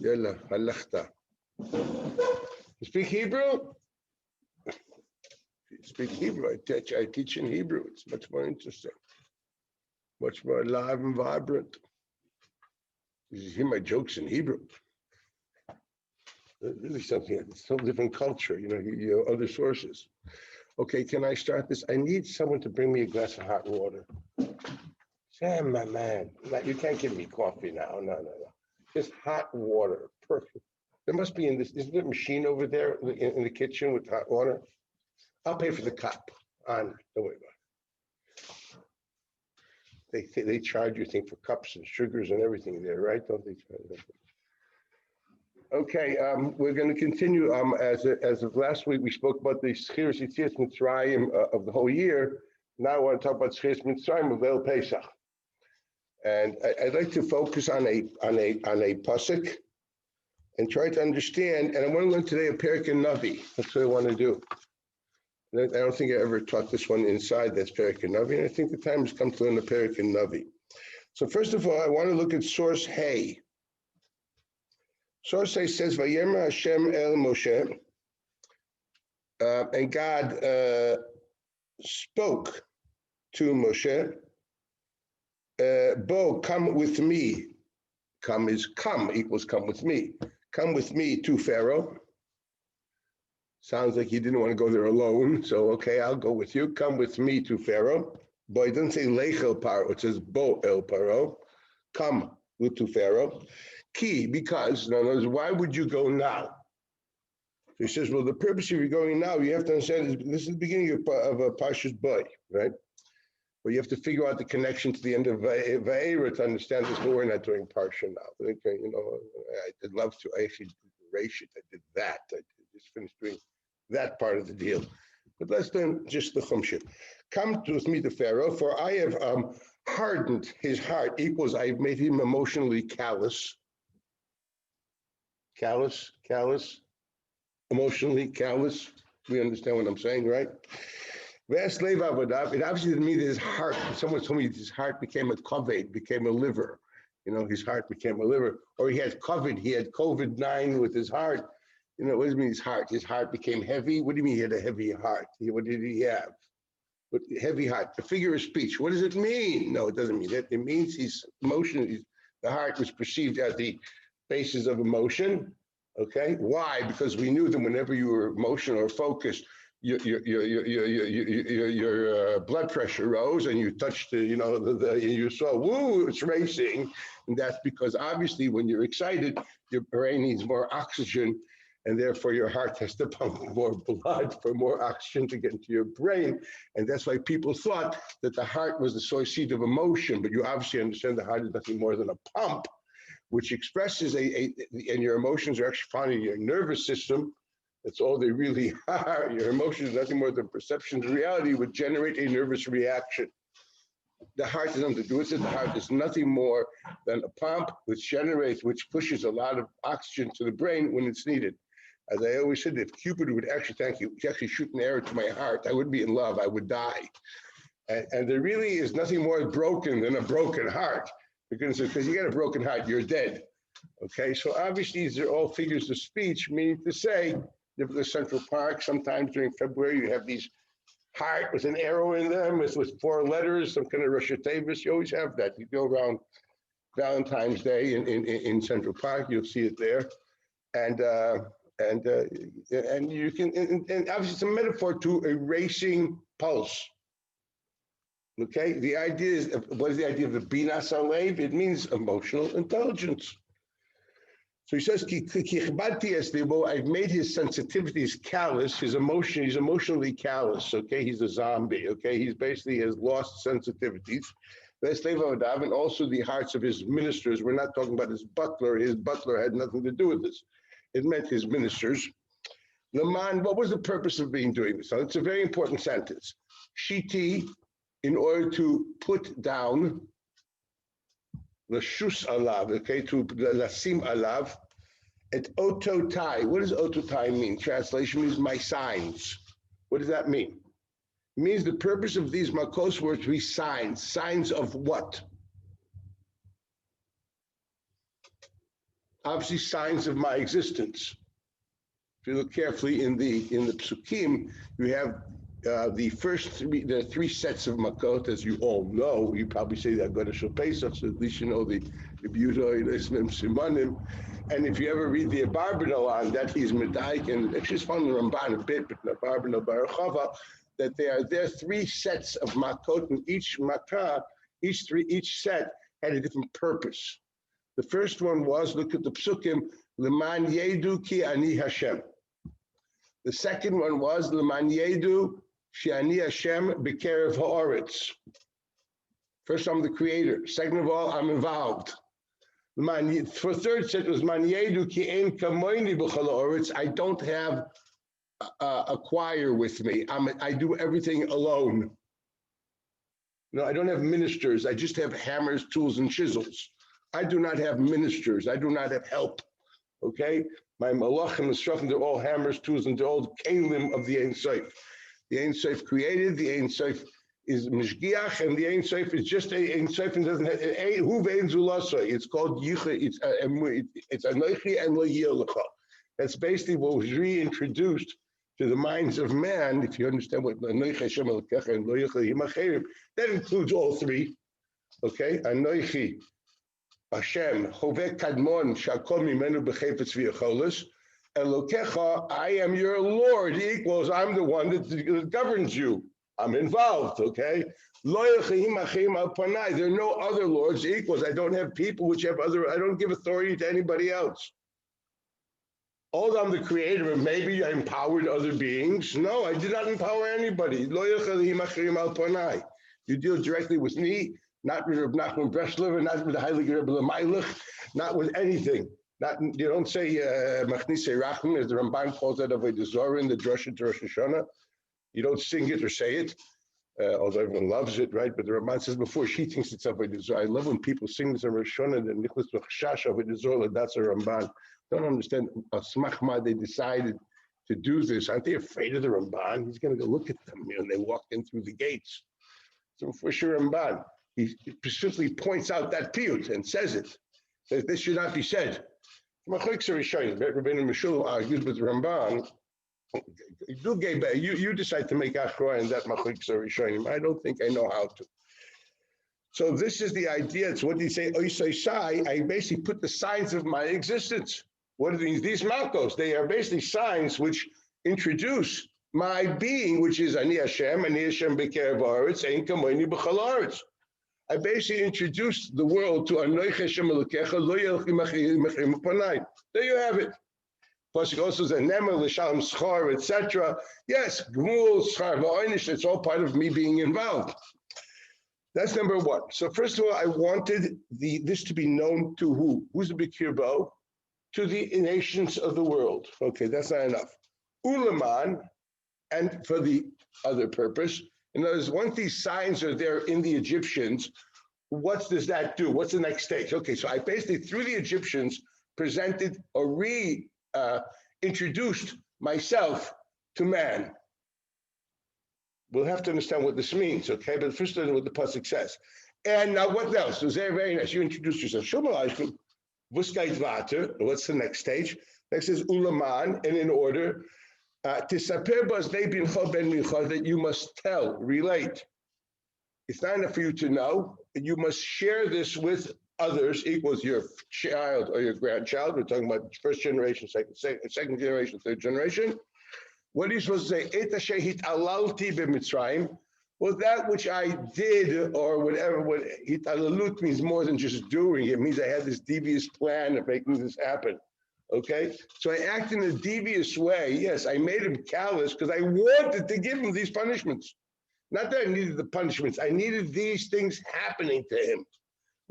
Yalla, halachta. You speak Hebrew? You speak Hebrew. I teach in Hebrew. It's much more interesting, much more alive and vibrant. You hear my jokes in Hebrew. Really something. It's a whole different culture. You have other sources. Okay, can I start this? I need someone to bring me a glass of hot water. Sam, my man, you can't give me coffee now. No. Just hot water, perfect. There must be isn't there a machine over there in the kitchen with hot water? I'll pay for the cup. Don't worry about it. They charge you, for cups and sugars and everything there, right? Don't they charge that? Okay, we're going to continue. As of last week, we spoke about the Zchiras Yetzias Mitzraim of the whole year. Now I want to talk about Zchiras Mitzraim of Leil Pesach. And I'd like to focus on a pasuk and try to understand. And I want to learn today a Perek in Navi. That's what I want to do. I don't think I ever taught this one inside. That's Perek in Navi, and I think the time has come to learn the Perek in Navi. So first of all, I want to look at source Hey. Source Hey says, "Vayemer Hashem el Moshe," and God spoke to Moshe. Bo, come with me. Come equals come with me. Come with me to Pharaoh. Sounds like he didn't want to go there alone. So, okay, I'll go with you. Come with me to Pharaoh. But it doesn't say Lech el Paro. It says Bo el Paro. Come to Pharaoh. Key, because, in other words, why would you go now? So he says, well, the purpose of you going now, you have to understand, this is the beginning of a Parshas Boy, right? Well, you have to figure out the connection to the end of Va'era to understand this, but we're not doing Parsha now. Okay, I'd love to. I actually did the Reshit. I did that. I just finished doing that part of the deal. But let's learn just the Chumshit. Come with me to Pharaoh, for I have hardened his heart, equals I've made him emotionally callous. Callous, emotionally callous. We understand what I'm saying, right? It obviously didn't mean that his heart, someone told me his heart became a kaved, became a liver. His heart became a liver. Or he had COVID-9 with his heart. What does it mean his heart? His heart became heavy? What do you mean he had a heavy heart? What did he have? But heavy heart, a figure of speech. What does it mean? No, it doesn't mean that. It means his emotion, the heart was perceived as the basis of emotion. Okay, why? Because we knew that whenever you were emotional or focused, your blood pressure rose, and you touched you saw, woo, it's racing, and that's because obviously when you're excited, your brain needs more oxygen, and therefore your heart has to pump more blood for more oxygen to get into your brain, and that's why people thought that the heart was the source seat of emotion, but you obviously understand the heart is nothing more than a pump, which expresses and your emotions are actually found in your nervous system. That's all they really are. Your emotions are nothing more than perceptions. Reality would generate a nervous reaction. The heart has nothing to do with it. The heart is nothing more than a pump which pushes a lot of oxygen to the brain when it's needed. As I always said, if Cupid would actually shoot an arrow to my heart, I would be in love. I would die. And there really is nothing more broken than a broken heart. Because you got a broken heart, you're dead. Okay, so obviously these are all figures of speech, meaning to say, the Central Park, sometimes during February, you have these heart with an arrow in them, with 4 letters, some kind of Rosh Hashanah. You always have that. You go around Valentine's Day in Central Park, you'll see it there. And you can, and obviously it's a metaphor to a racing pulse. Okay, the idea is, what is the idea of the Bina Salev? It means emotional intelligence. So he says, I've made his sensitivities callous, he's emotionally callous, okay? He's a zombie, okay? He basically has lost sensitivities. And also the hearts of his ministers. We're not talking about his butler. His butler had nothing to do with this. It meant his ministers. Laman, what was the purpose of doing this? So it's a very important sentence. Shiti, in order to put down the shus alav, okay, to lasim alav, et ototai. What does ototai mean? Translation means my signs. What does that mean? It means the purpose of these makos were to be signs. Signs of what? obviously signs of my existence. If you look carefully in the psukim, you have the three sets of makot, as you all know. You probably say that go to Shul Pesach, so at least you know the Yehuda Ismim Simanim. And if you ever read the Abarbanel on that, he's Medaik, and actually it's found in the Ramban a bit, but in Abarbanel Barachava, that there are three sets of makot, and each makah, each set had a different purpose. The first one was, look at the psukim, Leman Yedu Ki Ani Hashem. The second one was, Leman Yedu Shi Ani Hashem B'Kerev Ha'aretz. First, I'm the creator. Second of all, I'm involved. For third set was Man Yedu Ki Ein Kamoini B'Chol Ha'aretz. I don't have a choir with me. I do everything alone. No, I don't have ministers. I just have hammers, tools, and chisels. I do not have ministers. I do not have help. Okay? My malach and the shofim, they're all hammers, tools, and they're all kelim of the Ein Sof. The Ein Sof created, the Ein Sof is mishgiach, and the Ein Sof is just a Ein Sof and doesn't have hu ve'en zulasoi. It's called yicha. It's anoichi and lo yelecha. That's basically what was reintroduced to the minds of man. If you understand what anoichi Hashem elokecha and lo yicha yimacherim, that includes all three. Okay, anoichi Hashem, Hoveh Kadmon, Shakol Mimenu B'Chefetz V'Yacholos, Elokecha, I am your Lord, equals I'm the one that governs you. I'm involved, okay? Lo Yechahim Achim Al Panai, there are no other lords equals. I don't have people which have other, I don't give authority to anybody else. Although I'm the creator, and maybe I empowered other beings. No, I did not empower anybody. Lo Yechahim Achim Al Panai. You deal directly with me, not with Nachman Breslev, not with the Heilige Rebbe L'Mailach, not with anything. You don't say Machnise Rachman, as the Ramban calls that Avodah Zorah in the Drosha to Rosh Hashanah. You don't sing it or say it, although everyone loves it, right? But the Ramban says before she thinks it's Avodah Zorah. I love when people sing this on Rosh Hashanah, and Nicholas Chash Avodah Zorah, that's a Ramban. Don't understand Smachma, they decided to do this. Aren't they afraid of the Ramban? He's going to go look at them, and they walk in through the gates. So for sure, Ramban. He specifically points out that piyut and says it. Says this should not be said. Rabbeinu Meshul argues with Ramban. You decide to make achroa in that machlik sarishonim. I don't think I know how to. So this is the idea. It's what do you say? I basically put the signs of my existence. What are these? These malkos. They are basically signs which introduce my being, which is Ani Hashem B'Kerev Ha'aretz, Ein Kamoini B'Chol Ha'aretz. I basically introduced the world to Anoich Hashem Elokecha Lo Yelchim Achim Panai. There you have it. Plus, it also says Nemer L'Shalom Schar, etc. Yes, Gmul Schar V'Oinish. It's all part of me being involved. That's number one. So first of all, I wanted this to be known to who? Who's the Bikirbo? To the nations of the world. Okay, that's not enough. Ulaman, and for the other purpose. In other words, once these signs are there in the Egyptians, what does that do? What's the next stage? Okay, so I basically, through the Egyptians, presented or reintroduced myself to man. We'll have to understand what this means, okay? But first, what the pasuk says. And now, what else? So very nice. You introduced yourself. What's the next stage? Next is ulaman, and in order. That you must tell, relate. It's not enough for you to know. You must share this with others, equals your child or your grandchild. We're talking about first generation, second generation, third generation. What are you supposed to say? Mitzraim. Well, that which I did, or whatever, what hitalalut means more than just doing. It means I had this devious plan of making this happen. Okay, so I act in a devious way. Yes, I made him callous because I wanted to give him these punishments. Not that I needed the punishments. I needed these things happening to him.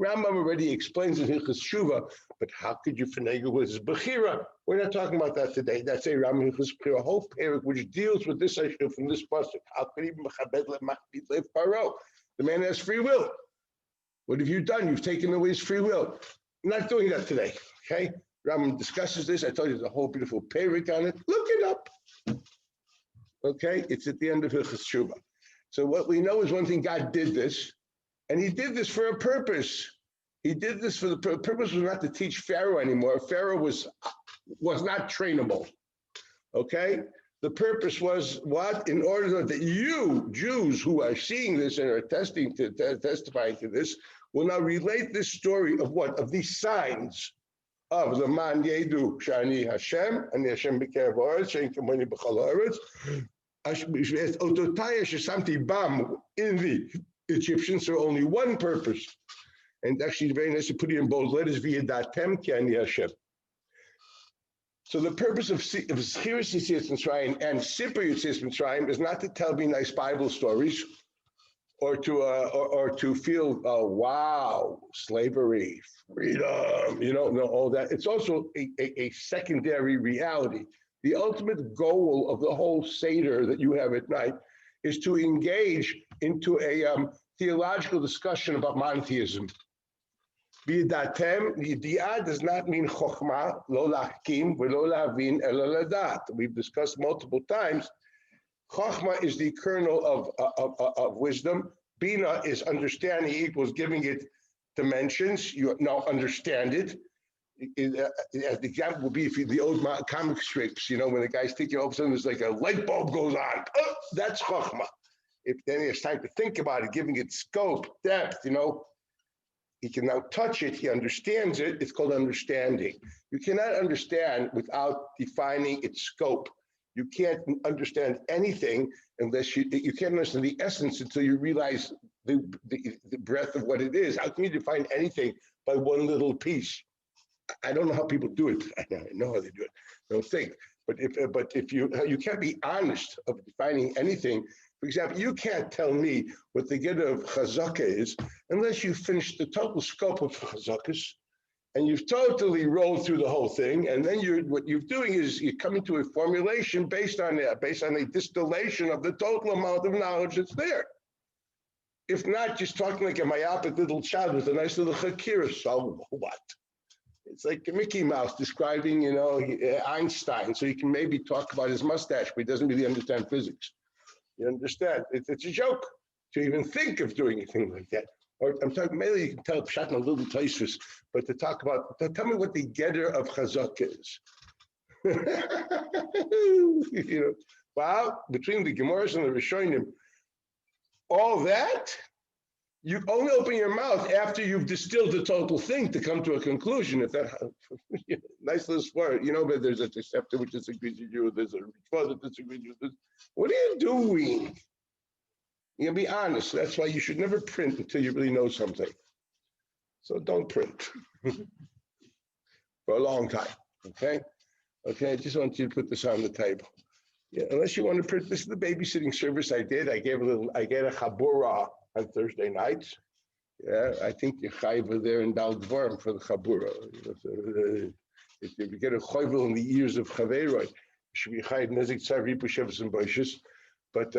Rambam already explains in Hilchos Shuvah, but how could you finagle with his Bechira? We're not talking about that today. That's a Rambam Hilchos Bechira, a whole parak which deals with this issue from this pasuk. How could he mechabed lemachbit lev paro? The man has free will. What have you done? You've taken away his free will. I'm not doing that today, okay? Rambam discusses this. I told you there's a whole beautiful parak on it. Look it up. Okay, it's at the end of Hilchos Shuvah. So what we know is one thing, God did this, and he did this for a purpose. He did this for the purpose was not to teach Pharaoh anymore. Pharaoh was not trainable. Okay? The purpose was what? In order that you, Jews who are seeing this and are testifying to this, will now relate this story of what? Of these signs of the man Yedu Shani Hashem and Hashem B'Kerev Haaretz Shein Kamoni B'Chol Haaretz Ototaya Shesamti Bam in the Egyptians for only one purpose, and actually very nice to put it in bold letters via Datem Ki Ani Hashem. So the purpose of Zchiras Yetzias Mitzrayim and Sipur Yetzias Mitzrayim is not to tell me nice Bible stories, or to feel, oh, wow, slavery, freedom, no, all that. It's also a secondary reality. The ultimate goal of the whole Seder that you have at night is to engage into a theological discussion about monotheism. B'datem, yedi'ah does not mean chokhmah, lo lahkim, v'lo lahavin, elo ladat. We've discussed multiple times. Chokhmah is the kernel of wisdom. Bina is understanding equals giving it dimensions. You now understand it. As the example would be if the old comic strips, when the guy's thinking, all of a sudden there's like a light bulb goes on. Oh, that's chokhmah. If then he has time to think about it, giving it scope, depth, he can now touch it, he understands it, it's called understanding. You cannot understand without defining its scope. You can't understand anything unless you can't understand the essence until you realize the breadth of what it is. How can you define anything by one little piece? I don't know how people do it. I know how they do it. Don't think. But if you can't be honest of defining anything. For example, you can't tell me what the get of chazaka is unless you finish the total scope of chazakas and you've totally rolled through the whole thing. And then what you're doing is you're coming to a formulation based on a distillation of the total amount of knowledge that's there. If not, just talking like a myopic little child with a nice little Zchiras. So what? It's like Mickey Mouse describing, Einstein. So you can maybe talk about his mustache, but he doesn't really understand physics. You understand? It's a joke to even think of doing anything like that. Or I'm talking, maybe you can tell Pshat in a little places, but to talk about, tell me what the getter of chazak is. Wow, between the Gemaras and the Rishonim, all that, you only open your mouth after you've distilled the total thing to come to a conclusion. If that nice little word, but there's a deceptor which disagrees with you, there's a Ritva that disagrees with this. What are you doing? You be honest. That's why you should never print until you really know something. So don't print for a long time. Okay? I just want you to put this on the table. Yeah, unless you want to print, this is the babysitting service I did. I get a chabura on Thursday nights. Yeah, I think you're chayva there in Dal Dvarim for the chabura. If you get a chayva in the ears of chaveroi, you should be chayv nezik tzar ripu shevus and boishes. But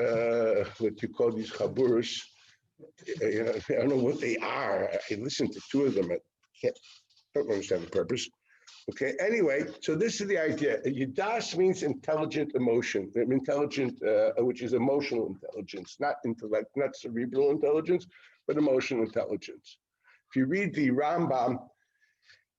what you call these chaburas, I don't know what they are. I listened to two of them. I don't understand the purpose. Okay, anyway, so this is the idea. Yudas means intelligent emotion, which is emotional intelligence, not intellect, not cerebral intelligence, but emotional intelligence. If you read the Rambam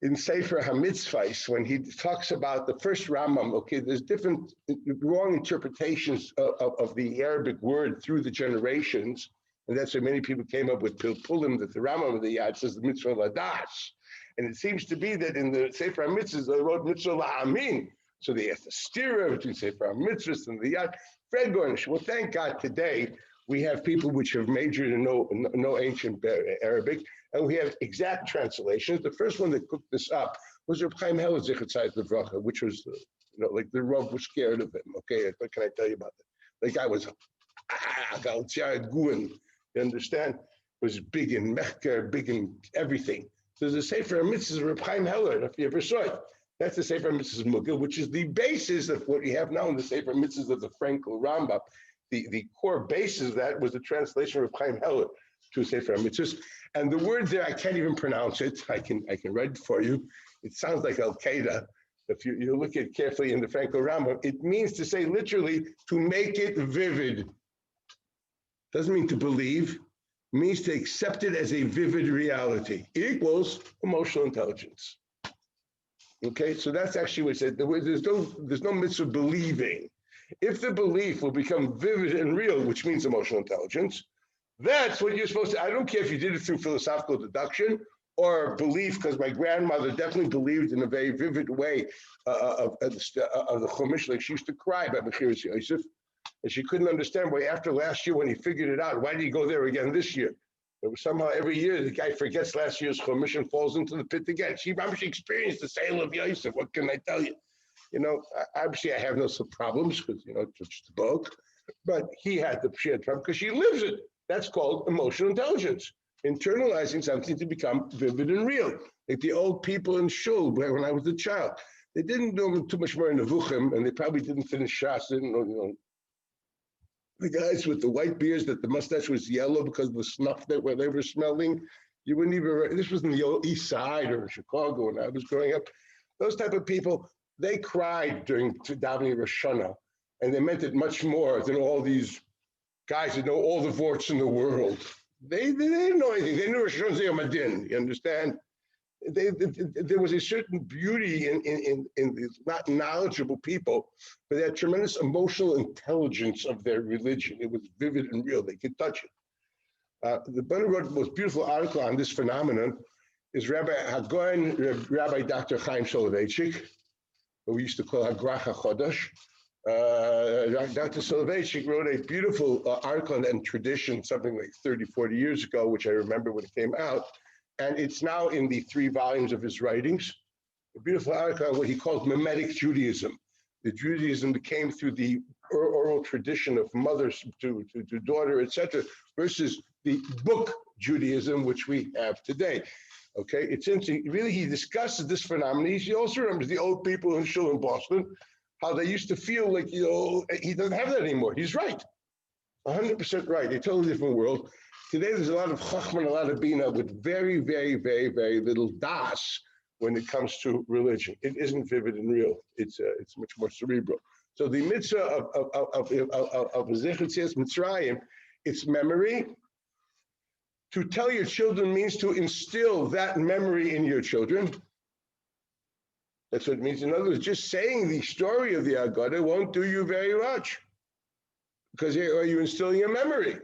in Sefer HaMitzvahs, when he talks about the first Rambam, okay, there's different wrong interpretations of the Arabic word through the generations, and that's why many people came up with Pilpulim, that the Rambam of the Yad says the mitzvah ladash. And it seems to be that in the Sefer HaMitzvahs, they wrote mitzvah la'amin. So they have to steer between Sefer HaMitzvahs and the Yad. Fred Gornish, well, thank God today we have people which have majored in no ancient Arabic, and we have exact translations. The first one that cooked this up was Reb Chaim Heller, Zchiras Levracha, which was, like the Rav was scared of him. Okay, what can I tell you about that? The guy was, you understand? Was big in Mechker, big in everything. There's a Sefer HaMitzvahs of Reb Chaim Heller, if you ever saw it. That's the Sefer HaMitzvahs Mugil, which is the basis of what we have now in the Sefer HaMitzvahs of the Frankel Rambam. The core basis of that was the translation of Reb Chaim Heller to Sefer HaMitzvahs. And the word there, I can't even pronounce it. I can write it for you. It sounds like Al-Qaeda. If you look at it carefully in the Frankel Rambam, it means to say literally to make it vivid. Doesn't mean to believe. means to accept it as a vivid reality equals emotional intelligence. Okay, so that's actually what it said. There's no mitzvah believing. If the belief will become vivid and real, which means emotional intelligence, that's what you're supposed to. I don't care if you did it through philosophical deduction or belief, because my grandmother definitely believed in a very vivid way of the Chumash. Like she used to cry about Zchiras Yosef, and she couldn't understand why after last year when he figured it out, why did he go there again this year? It was somehow every year the guy forgets last year's Chumash and falls into the pit again. She experienced the sale of Yosef. What can I tell you? You know, obviously I have no problems because, you know, it's just a book, but he had the sheer problem because she lives it. That's called emotional intelligence, internalizing something to become vivid and real. Like the old people in shul when I was a child, they didn't do too much more in nevuchim, and they probably didn't finish shas. Didn't know, you know, the guys with the white beards that the mustache was yellow because of the snuff that where they were smelling. You wouldn't even. This was in the East Side or Chicago when I was growing up. Those type of people, they cried during davening Rosh Hashanah, and they meant it much more than all these guys that know all the vorts in the world. They didn't know anything. They knew Rosh Hashanah Zeh Madin. You understand? There was a certain beauty in these not knowledgeable people, but they had tremendous emotional intelligence of their religion. It was vivid and real. They could touch it. The Bunny wrote the most beautiful article on this phenomenon is Rabbi Hagoin, Rabbi Dr. Chaim Soloveitchik, who we used to call Hagrach HaChodesh. Dr. Soloveitchik wrote a beautiful article on tradition, something like 30, 40 years ago, which I remember when it came out. And it's now in the 3 volumes of his writings. A beautiful article on what he calls mimetic Judaism, the Judaism that came through the oral tradition of mothers to daughter, etc., versus the book Judaism, which we have today. Okay, it's interesting. Really, he discusses this phenomenon. He also remembers the old people in shul in Boston, how they used to feel like, you know, he doesn't have that anymore. He's right, 100% right. A totally different world. Today, there's a lot of chachma and a lot of bina with very, very, very, very little das when it comes to religion. It isn't vivid and real. It's much more cerebral. So the mitzvah of Yetzias Mitzraim, it's memory. To tell your children means to instill that memory in your children. That's what it means. In other words, just saying the story of the Agada won't do you very much, because are you instilling a memory?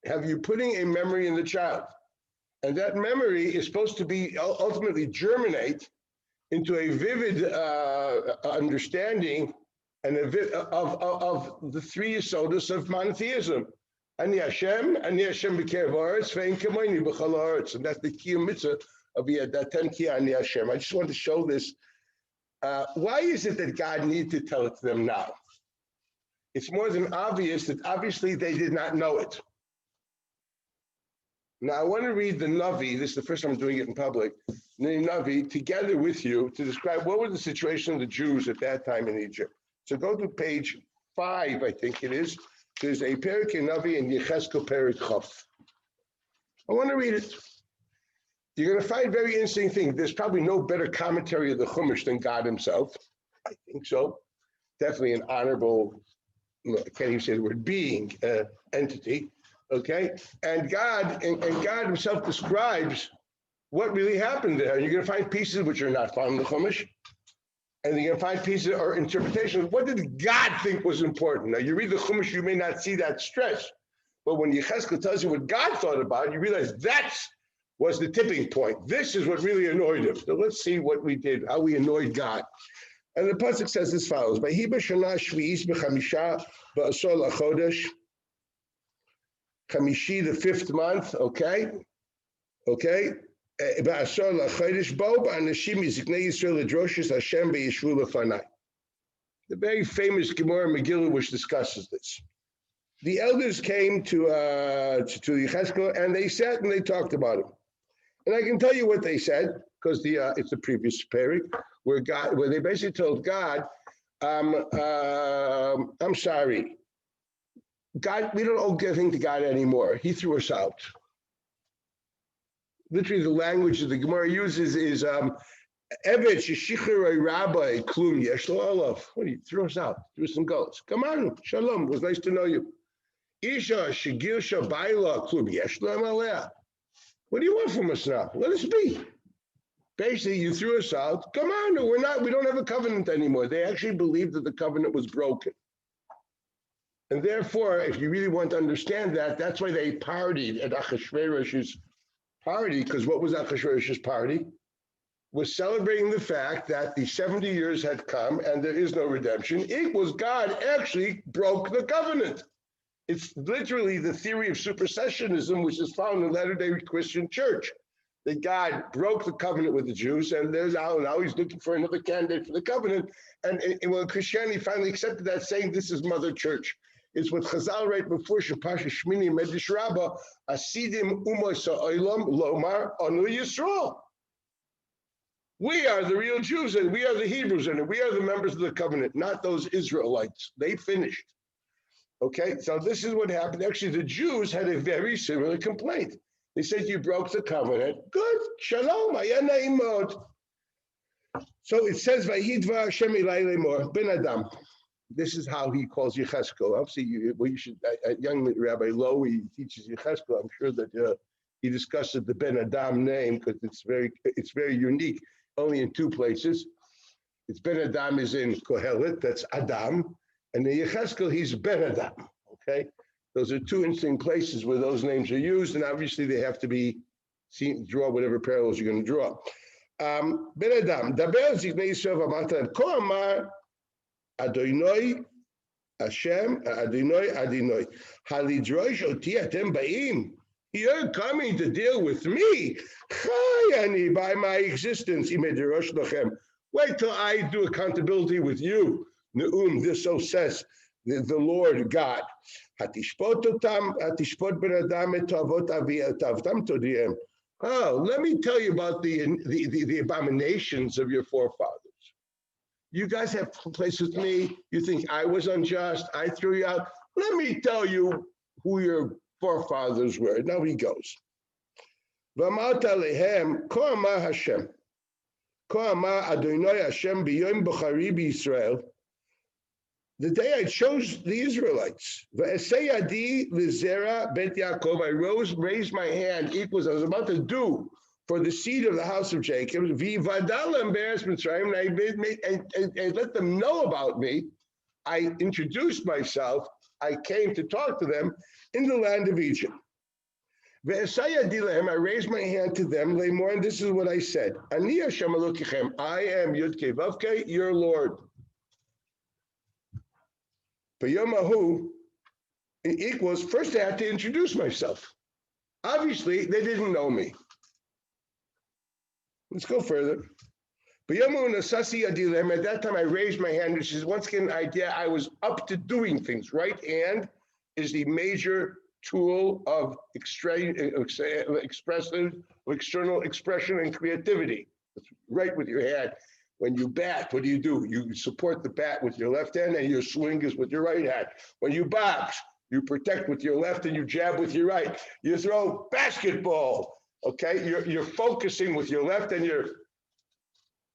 Have you putting a memory in the child? And that memory is supposed to be ultimately germinate into a vivid understanding and of the 3 yasodos of monotheism. Ani Hashem b'kerev haaretz ve'ein kamoini b'chol haaretz. And that's the key mitzvah of Yadatem ki Ani Hashem. I just want to show this. Why is it that God needed to tell it to them now? It's more than obvious that obviously they did not know it. Now, I want to read the Navi. This is the first time I'm doing it in public. The Navi, together with you, to describe what was the situation of the Jews at that time in Egypt. So go to page 5, I think it is. There's a Perik in Navi and Yecheskel Perik Chof. I want to read it. You're going to find very interesting thing. There's probably no better commentary of the Chumash than God himself. I think so. Definitely an honorable, I can't even say the word being, entity. Okay, and God himself describes what really happened there. You're going to find pieces which are not found in the Chumash, and you're going to find pieces or interpretations. What did God think was important? Now, you read the Chumash, you may not see that stress, but when Yecheskel tells you what God thought about it, you realize that was the tipping point. This is what really annoyed him. So let's see what we did, how we annoyed God. And the pasuk says as follows: "Vayhi b'shana shvi'is b'chamisha ba'asol achodesh." Chamishi, the 5th month, okay? Ba'asor lachodesh bo ba'anashim yiziknei Yisrael ledroshes Hashem be'yishvu lefanai. The very famous Gemara Megillah which discusses this. The elders came to Yecheskel and they sat and they talked about him. And I can tell you what they said because it's the previous parak where they basically told God, I'm sorry. God, we don't owe anything to God anymore. He threw us out. Literally, the language that the Gemara uses is Evet sheshicherei rabbi klum yesh lo olav. What do you throw us out? Threw some goats. Come on, shalom. It was nice to know you. Isha Shigilsha Baila Klub Yeshlam Alea. What do you want from us now? Let us be. Basically, you threw us out. Come on, we don't have a covenant anymore. They actually believed that the covenant was broken. And therefore, if you really want to understand that, that's why they partied at Achashverosh's party, because what was Achashverosh's party? Was celebrating the fact that the 70 years had come and there is no redemption. It was God actually broke the covenant. It's literally the theory of supersessionism, which is found in the Latter-day Christian Church, that God broke the covenant with the Jews, and there's now he's looking for another candidate for the covenant. And when Christianity finally accepted that, saying this is Mother Church, it's what Chazal right before Shapasha Shmini Medish Rabbah, Asidim Umos Ha'olam Lomar Anu Yisrael. We are the real Jews, and we are the Hebrews, and we are the members of the covenant, not those Israelites. They finished. Okay, so this is what happened. Actually, the Jews had a very similar complaint. They said, you broke the covenant. Good. Shalom. So it says, Vayidva Hashem Elai Lemor, Ben Adam. This is how he calls Yecheskel. Obviously, you should, young Rabbi Lowe, he teaches Yecheskel. I'm sure that he discusses the Ben Adam name because it's very unique, only in two places. It's Ben Adam is in Kohelet, that's Adam. And in Yecheskel, he's Ben Adam, okay? Those are two interesting places where those names are used, and obviously they have to be seen, draw whatever parallels you're going to draw. Ben Adam, Daber Ziknei Yisrael v'amata Ko Amar Adonai Hashem Adonai Halidrosh Oti Atem Ba'im. You're coming to deal with me. Chayani by my existence. Imedirosh Lachem. Wait till I do accountability with you. Ne'um, this so says the Lord God. Hatishpot otam, hatishpot ben adam et avot avtam todiem. Oh, let me tell you about the abominations of your forefathers. You guys have place with me. You think I was unjust. I threw you out. Let me tell you who your forefathers were. Now he goes. V'amarta lehem ko amar Hashem. Ko amar Adonai Hashem b'yom b'chari b'Yisrael. The day I chose the Israelites, I raised my hand equals I was about to do for the seed of the house of Jacob, and let them know about me. I introduced myself. I came to talk to them in the land of Egypt. I raised my hand to them, and this is what I said. I am Yudke Vavke, your Lord. Yomahu, it equals, first I had to introduce myself. Obviously, they didn't know me. Let's go further. At that time, I raised my hand, which is once again an idea I was up to doing things. Right hand is the major tool of external expression and creativity. It's right with your hand. When you bat, what do? You support the bat with your left hand and your swing is with your right hand. When you box, you protect with your left and you jab with your right. You throw basketball, okay? You're focusing with your left and your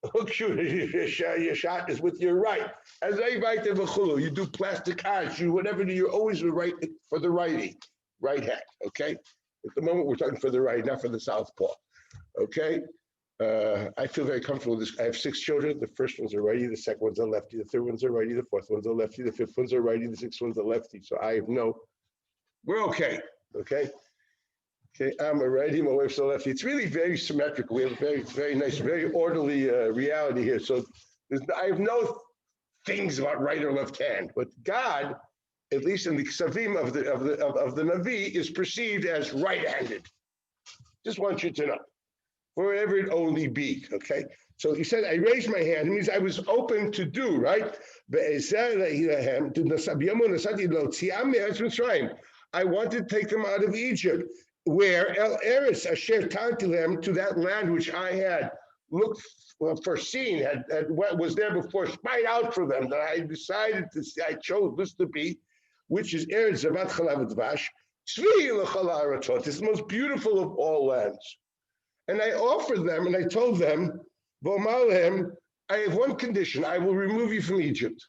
hook shooter, your shot is with your right. As you do plastic arts, you whatever, you're always right for the righty, right hand, okay? At the moment, we're talking for the right, not for the southpaw, okay? I feel very comfortable with this. I have 6 children. The first one's a righty, the second one's a lefty, the third one's a righty, the fourth one's a lefty, the fifth one's a righty, the sixth one's a lefty. So we're okay, okay? Okay, I'm a righty, my wife's a lefty. It's really very symmetrical. We have a very, very nice, very orderly reality here. So I have no things about right or left hand, but God, at least in the Ksavim of the Navi, is perceived as right-handed. Just want you to know. Wherever it only be, okay? So he said, I raised my hand. It means I was open to do, right? I wanted to take them out of Egypt, where El Eretz Asher Tantilem, to that land which I had looked foreseen, was there before, spied out for them, that I decided to see, I chose this to be, which is Eretz Zavat Chalav Dvash, Tzvi L'chol Ha'aratzot. It's the most beautiful of all lands. And I offered them, and I told them, I have one condition. I will remove you from Egypt.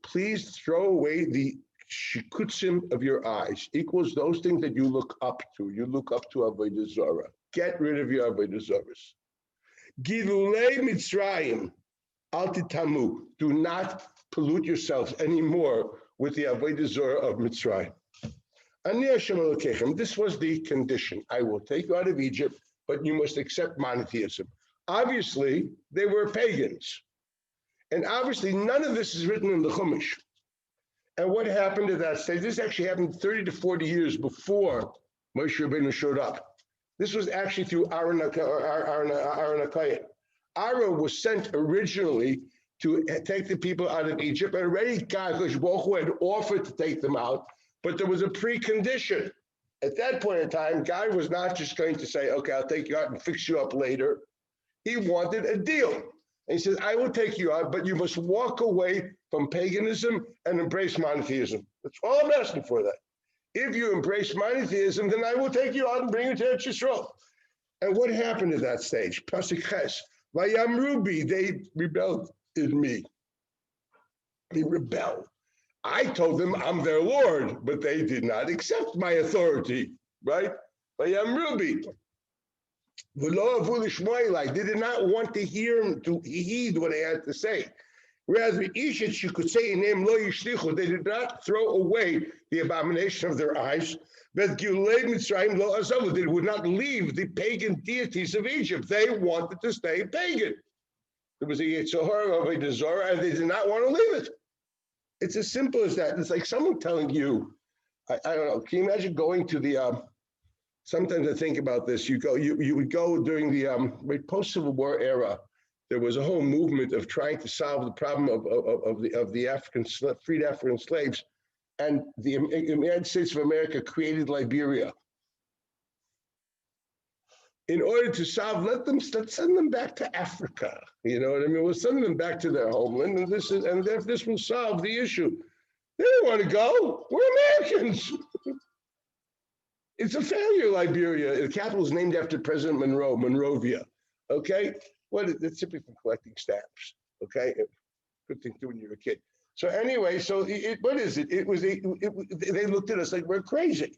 Please throw away the shikutzim of your eyes. Equals those things that you look up to. You look up to avodah zarah. Get rid of your avodah zarahs. Gilulei Mitzraim, al titamu. Do not pollute yourselves anymore with the avodah zarah of Mitzrayim. Ani Hashem Elokeichem. This was the condition. I will take you out of Egypt, but you must accept monotheism. Obviously, they were pagans. And obviously, none of this is written in the Chumash. And what happened at that stage? This actually happened 30 to 40 years before Moshe Rabbeinu showed up. This was actually through Aaron HaKohen. Aaron was sent originally to take the people out of Egypt, and already God Baruch Hu had offered to take them out, but there was a precondition. At that point in time, God was not just going to say, okay, I'll take you out and fix you up later. He wanted a deal. And he says, I will take you out, but you must walk away from paganism and embrace monotheism. That's all I'm asking for that. If you embrace monotheism, then I will take you out and bring you to Eretz Yisrael. And what happened at that stage? Pasuk Ches, Vayamrubi, they rebelled in me. They rebelled. I told them I'm their Lord, but they did not accept my authority, right? Vayamrubi. They did not want to hear him, to heed what I had to say. Whereas the Ishit, you could say in name lo yishlichu, they did not throw away the abomination of their eyes. But Gilulei Mitzrayim lo azavu, they would not leave the pagan deities of Egypt. They wanted to stay pagan. There was a Yetzirah of a Dezorah, and they did not want to leave it. It's as simple as that. It's like someone telling you, I don't know, can you imagine going to the, sometimes I think about this, you would go during the post-Civil War era. There was a whole movement of trying to solve the problem of the freed African slaves, and the United States of America created Liberia. In order to solve, let's send them back to Africa. You know what I mean? We'll send them back to their homeland, and this will solve the issue. They don't want to go. We're Americans. It's a failure, Liberia. The capital is named after President Monroe, Monrovia. Okay? It's typically from collecting stamps. Okay? Good thing to do when you're a kid. So anyway, what is it? They looked at us like we're crazy.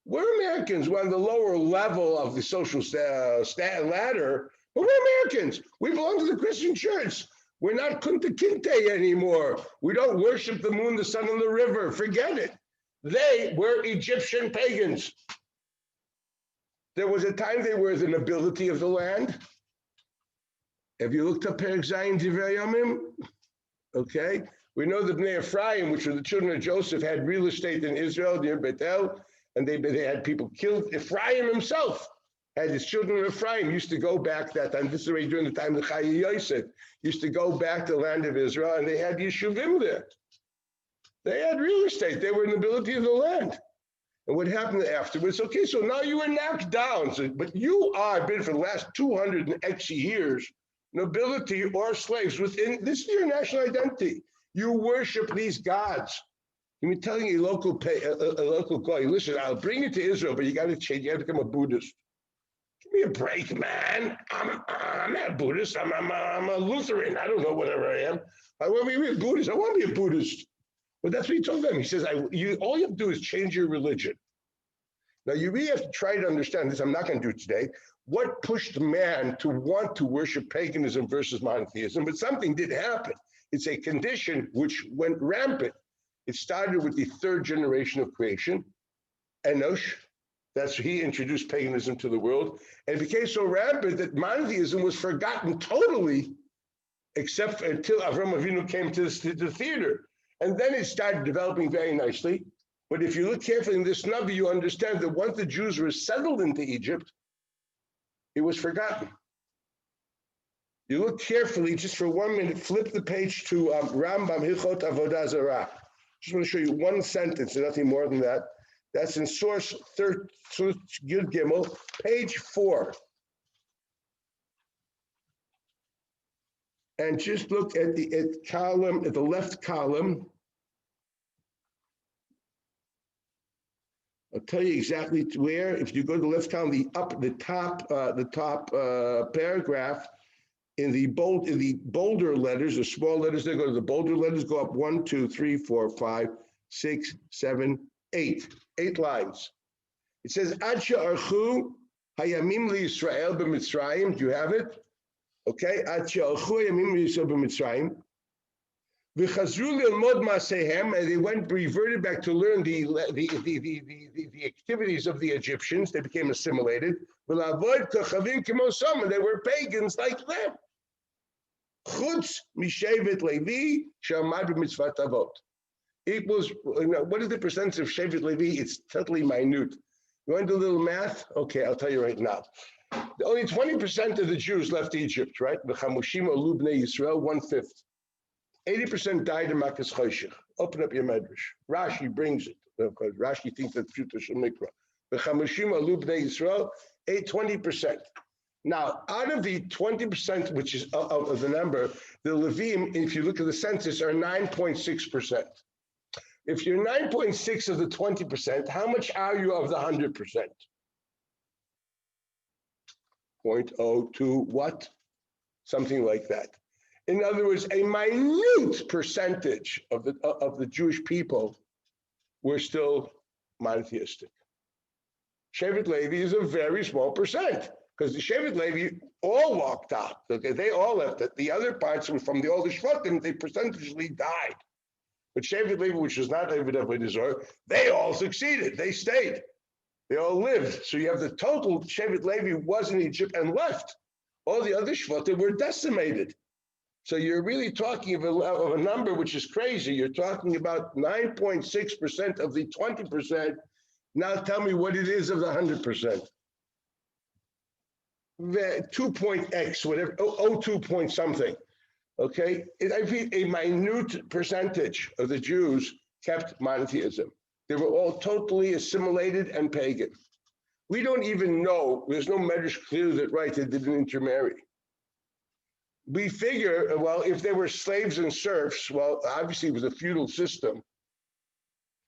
We're Americans. We're on the lower level of the social ladder, but we're Americans. We belong to the Christian church. We're not Kunta Kinte anymore. We don't worship the moon, the sun, and the river. Forget it. They were Egyptian pagans. There was a time they were the nobility of the land. Have you looked up Perek Zayin Divrei Yomim? Okay. We know that Bnei Ephraim, which were the children of Joseph, had real estate in Israel near Bethel, and they had people killed. Ephraim himself had his children of Ephraim used to go back that time. This is already during the time of Chayi Yosef, used to go back to the land of Israel, and they had yeshuvim there. They had real estate. They were nobility of the land. And what happened afterwards? Okay, so now you were knocked down. But you are been for the last 200 and X years, nobility or slaves within, this is your national identity. You worship these gods. You're telling a local guy, listen, I'll bring you to Israel, but you got to change. You got to become a Buddhist. Give me a break, man. I'm not a Buddhist. I'm a Lutheran. I don't know whatever I am. I want to be a Buddhist. I want to be a Buddhist. But that's what he told them. He says, all you have to do is change your religion. Now, you really have to try to understand this. I'm not going to do it today. What pushed man to want to worship paganism versus monotheism? But something did happen. It's a condition which went rampant. It started with the third generation of creation, Enosh. That's he introduced paganism to the world. And it became so rampant that monotheism was forgotten totally, except until Avram Avinu came to the theater. And then it started developing very nicely. But if you look carefully in this Navi, you understand that once the Jews were settled into Egypt, it was forgotten. You look carefully, just for 1 minute, flip the page to Rambam Hilchot Avodah Zarah. Just want to show you one sentence and nothing more than that. That's in source Yud Gimel, page 4. And just look at the left column. I'll tell you exactly where. If you go to the left column, the top paragraph, in the bolder letters, the small letters, they go to the bolder letters, go up 1, 2, 3, 4, 5, 6, 7, 8. 8 lines. It says, Ad she'archu hayamim liYisrael b'Mitzraim. Do you have it? Okay. Ad she'archu hayamim liYisrael b'Mitzraim. V'chazru lilmod ma'asehem, and they reverted back to learn the activities of the Egyptians. They became assimilated. V'la'avod kachavim k'mosam, and they were pagans like them. Chutz mishevet Levi she'amad b'mitzvat avot. It was, what is the percentage of Shevet Levi? It's totally minute. You want to do a little math? Okay, I'll tell you right now. Only 20% of the Jews left Egypt, right? The Chamushim Olu Bnei Yisrael, 1/5. 80% died in Makas Choshech. Open up your medrash. Rashi brings it, because Rashi thinks that Pshuta Shemikra. The Chamushim Olu Bnei Yisrael, 20%. Now, out of the 20%, which is of the number, the Levim, if you look at the census, are 9.6%. If you're 9.6 of the 20%, how much are you of the 100%? 0.02 what? Something like that. In other words, a minute percentage of the Jewish people were still monotheistic. Shevet Levi is a very small percent, because the Shevet Levi all walked out. Okay, they all left it. The other parts were from the older Shvatim, they percentually died. But Shevet Levi, which was not Eved Avodah Zarah, they all succeeded. They stayed. They all lived. So you have the total Shevet Levi was in Egypt and left. All the other Shvatim were decimated. So you're really talking of a number which is crazy. You're talking about 9.6% of the 20%. Now tell me what it is of the 100%. 2.x, whatever, 02 point something. Okay, I mean, a minute percentage of the Jews kept monotheism. They were all totally assimilated and pagan. We don't even know, there's no medrash clear that right, they didn't intermarry. We figure, well, if they were slaves and serfs, well, obviously it was a feudal system,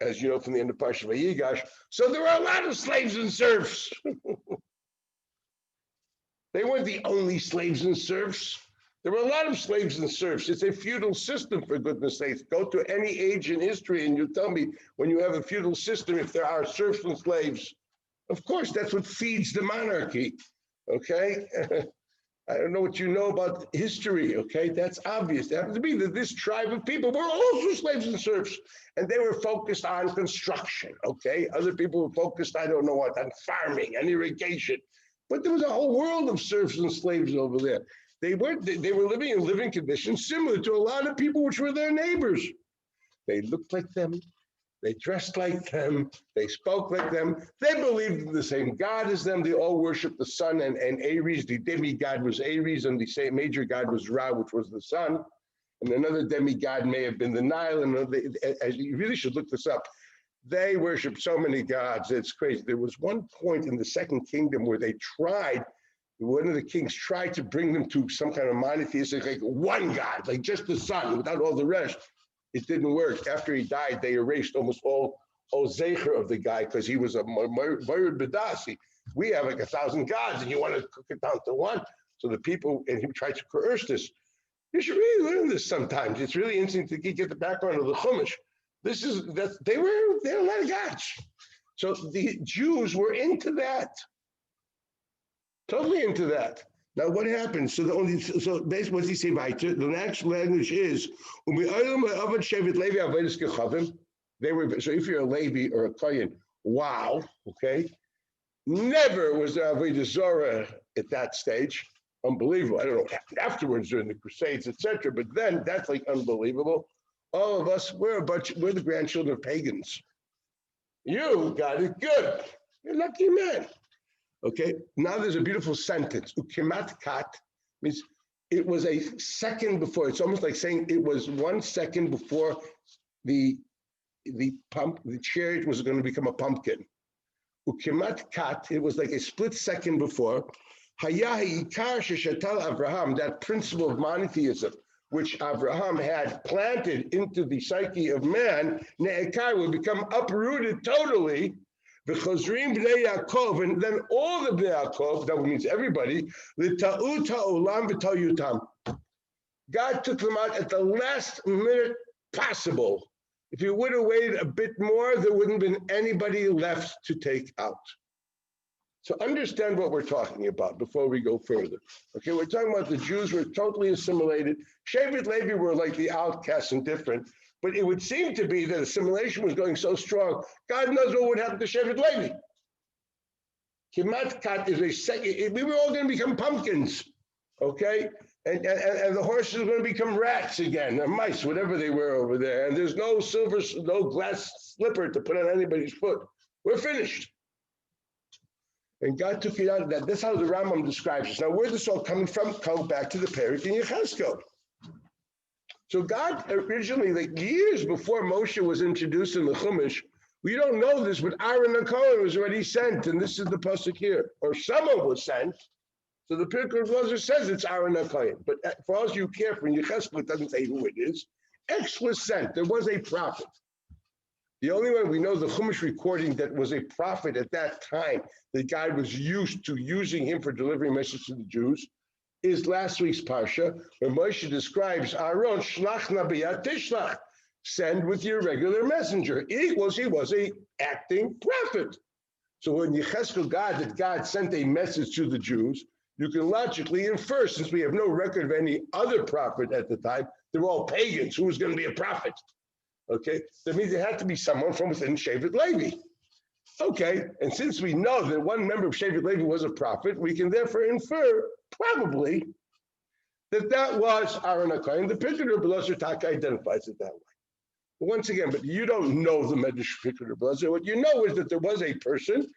as you know from the end of Parshat Vayigash. So there were a lot of slaves and serfs. They weren't the only slaves and serfs. There were a lot of slaves and serfs. It's a feudal system, for goodness sakes. Go to any age in history and you tell me when you have a feudal system, if there are serfs and slaves. Of course, that's what feeds the monarchy, okay? I don't know what you know about history, okay? That's obvious. It happens to be that this tribe of people were also slaves and serfs, and they were focused on construction, okay? Other people were focused, I don't know what, on farming and irrigation. But there was a whole world of serfs and slaves over there. They were living in living conditions similar to a lot of people which were their neighbors. They looked like them, they dressed like them, they spoke like them, they believed in the same God as them, they all worshiped the sun and Ares. The demigod was Ares, and the same major god was Ra, which was the sun. And another demigod may have been the Nile, and you really should look this up. They worshiped so many gods, it's crazy. There was one point in the Second Kingdom where they tried, one of the kings tried to bring them to some kind of monotheistic, like one God, like just the sun, without all the rest. It didn't work. After he died, they erased almost all zecher of the guy because he was a Morid Badasi. We have like 1,000 gods, and you want to cook it down to one. So the people, and he tried to coerce this. You should really learn this sometimes. It's really interesting to get the background of the Chumash. They had a lot of gods. So the Jews were into that. Totally into that. Now what happened? So basically what he say weiter, the next language is they were, so if you're a Levi or a Kohen, wow, okay. Never was there Avodah Zarah at that stage. Unbelievable. I don't know what happened afterwards during the Crusades, etc. But then that's like unbelievable. All of us, we're the grandchildren of pagans. You got it good. You're a lucky man. Okay, now there's a beautiful sentence. Ukimat kat means it was a second before. It's almost like saying it was 1 second before the chariot was going to become a pumpkin. Ukimat kat, it was like a split second before. Hayahi ikar sheshatal Avraham, that principle of monotheism, which Avraham had planted into the psyche of man, ne'ekar, will become uprooted totally. V'chozrim b'nei Yaakov, and then all the b'nei Yaakov, that means everybody, l'ta'u ta'olam v'ta'yutam. God took them out at the last minute possible. If you would have waited a bit more, there wouldn't have been anybody left to take out. So understand what we're talking about before we go further. Okay, we're talking about the Jews were totally assimilated. Shevet Levi were like the outcasts and different, but it would seem to be that assimilation was going so strong. God knows what would happen to Shevet Levi. Kimat Kat is a second, we were all going to become pumpkins, okay? And the horses are going to become rats again, or mice, whatever they were over there. And there's no no glass slipper to put on anybody's foot. We're finished. And God took it out of that. That's how the Rambam describes it. Now, where's this all coming from? Come back to the Perek in Yechezkel. So God originally, like years before Moshe was introduced in the Chumash, we don't know this, but Aaron the Kohen was already sent, and this is the pasuk here. Or someone was sent. So the Pirkei Avos says it's Aaron the Kohen. But for all you care for in Yechezkel, it doesn't say who it is. X was sent. There was a prophet. The only one we know the Chumash recording that was a prophet at that time, that God was used to using him for delivering messages to the Jews, is last week's Parsha, where Moshe describes Aaron, Shlach Nabiyat Tishlach, send with your regular messenger. Equals he was a acting prophet. So when Yechezkel God sent a message to the Jews, you can logically infer, since we have no record of any other prophet at the time, they're all pagans. Who was going to be a prophet? Okay, that means it had to be someone from within Shevet Levi. Okay, and since we know that one member of Shevet Levi was a prophet, we can therefore infer, probably, that was Aaron HaKohen. The Pirkei Avos Taka identifies it that way. But once again, but you don't know the Medrash Pirkei Avos. What you know is that there was a person,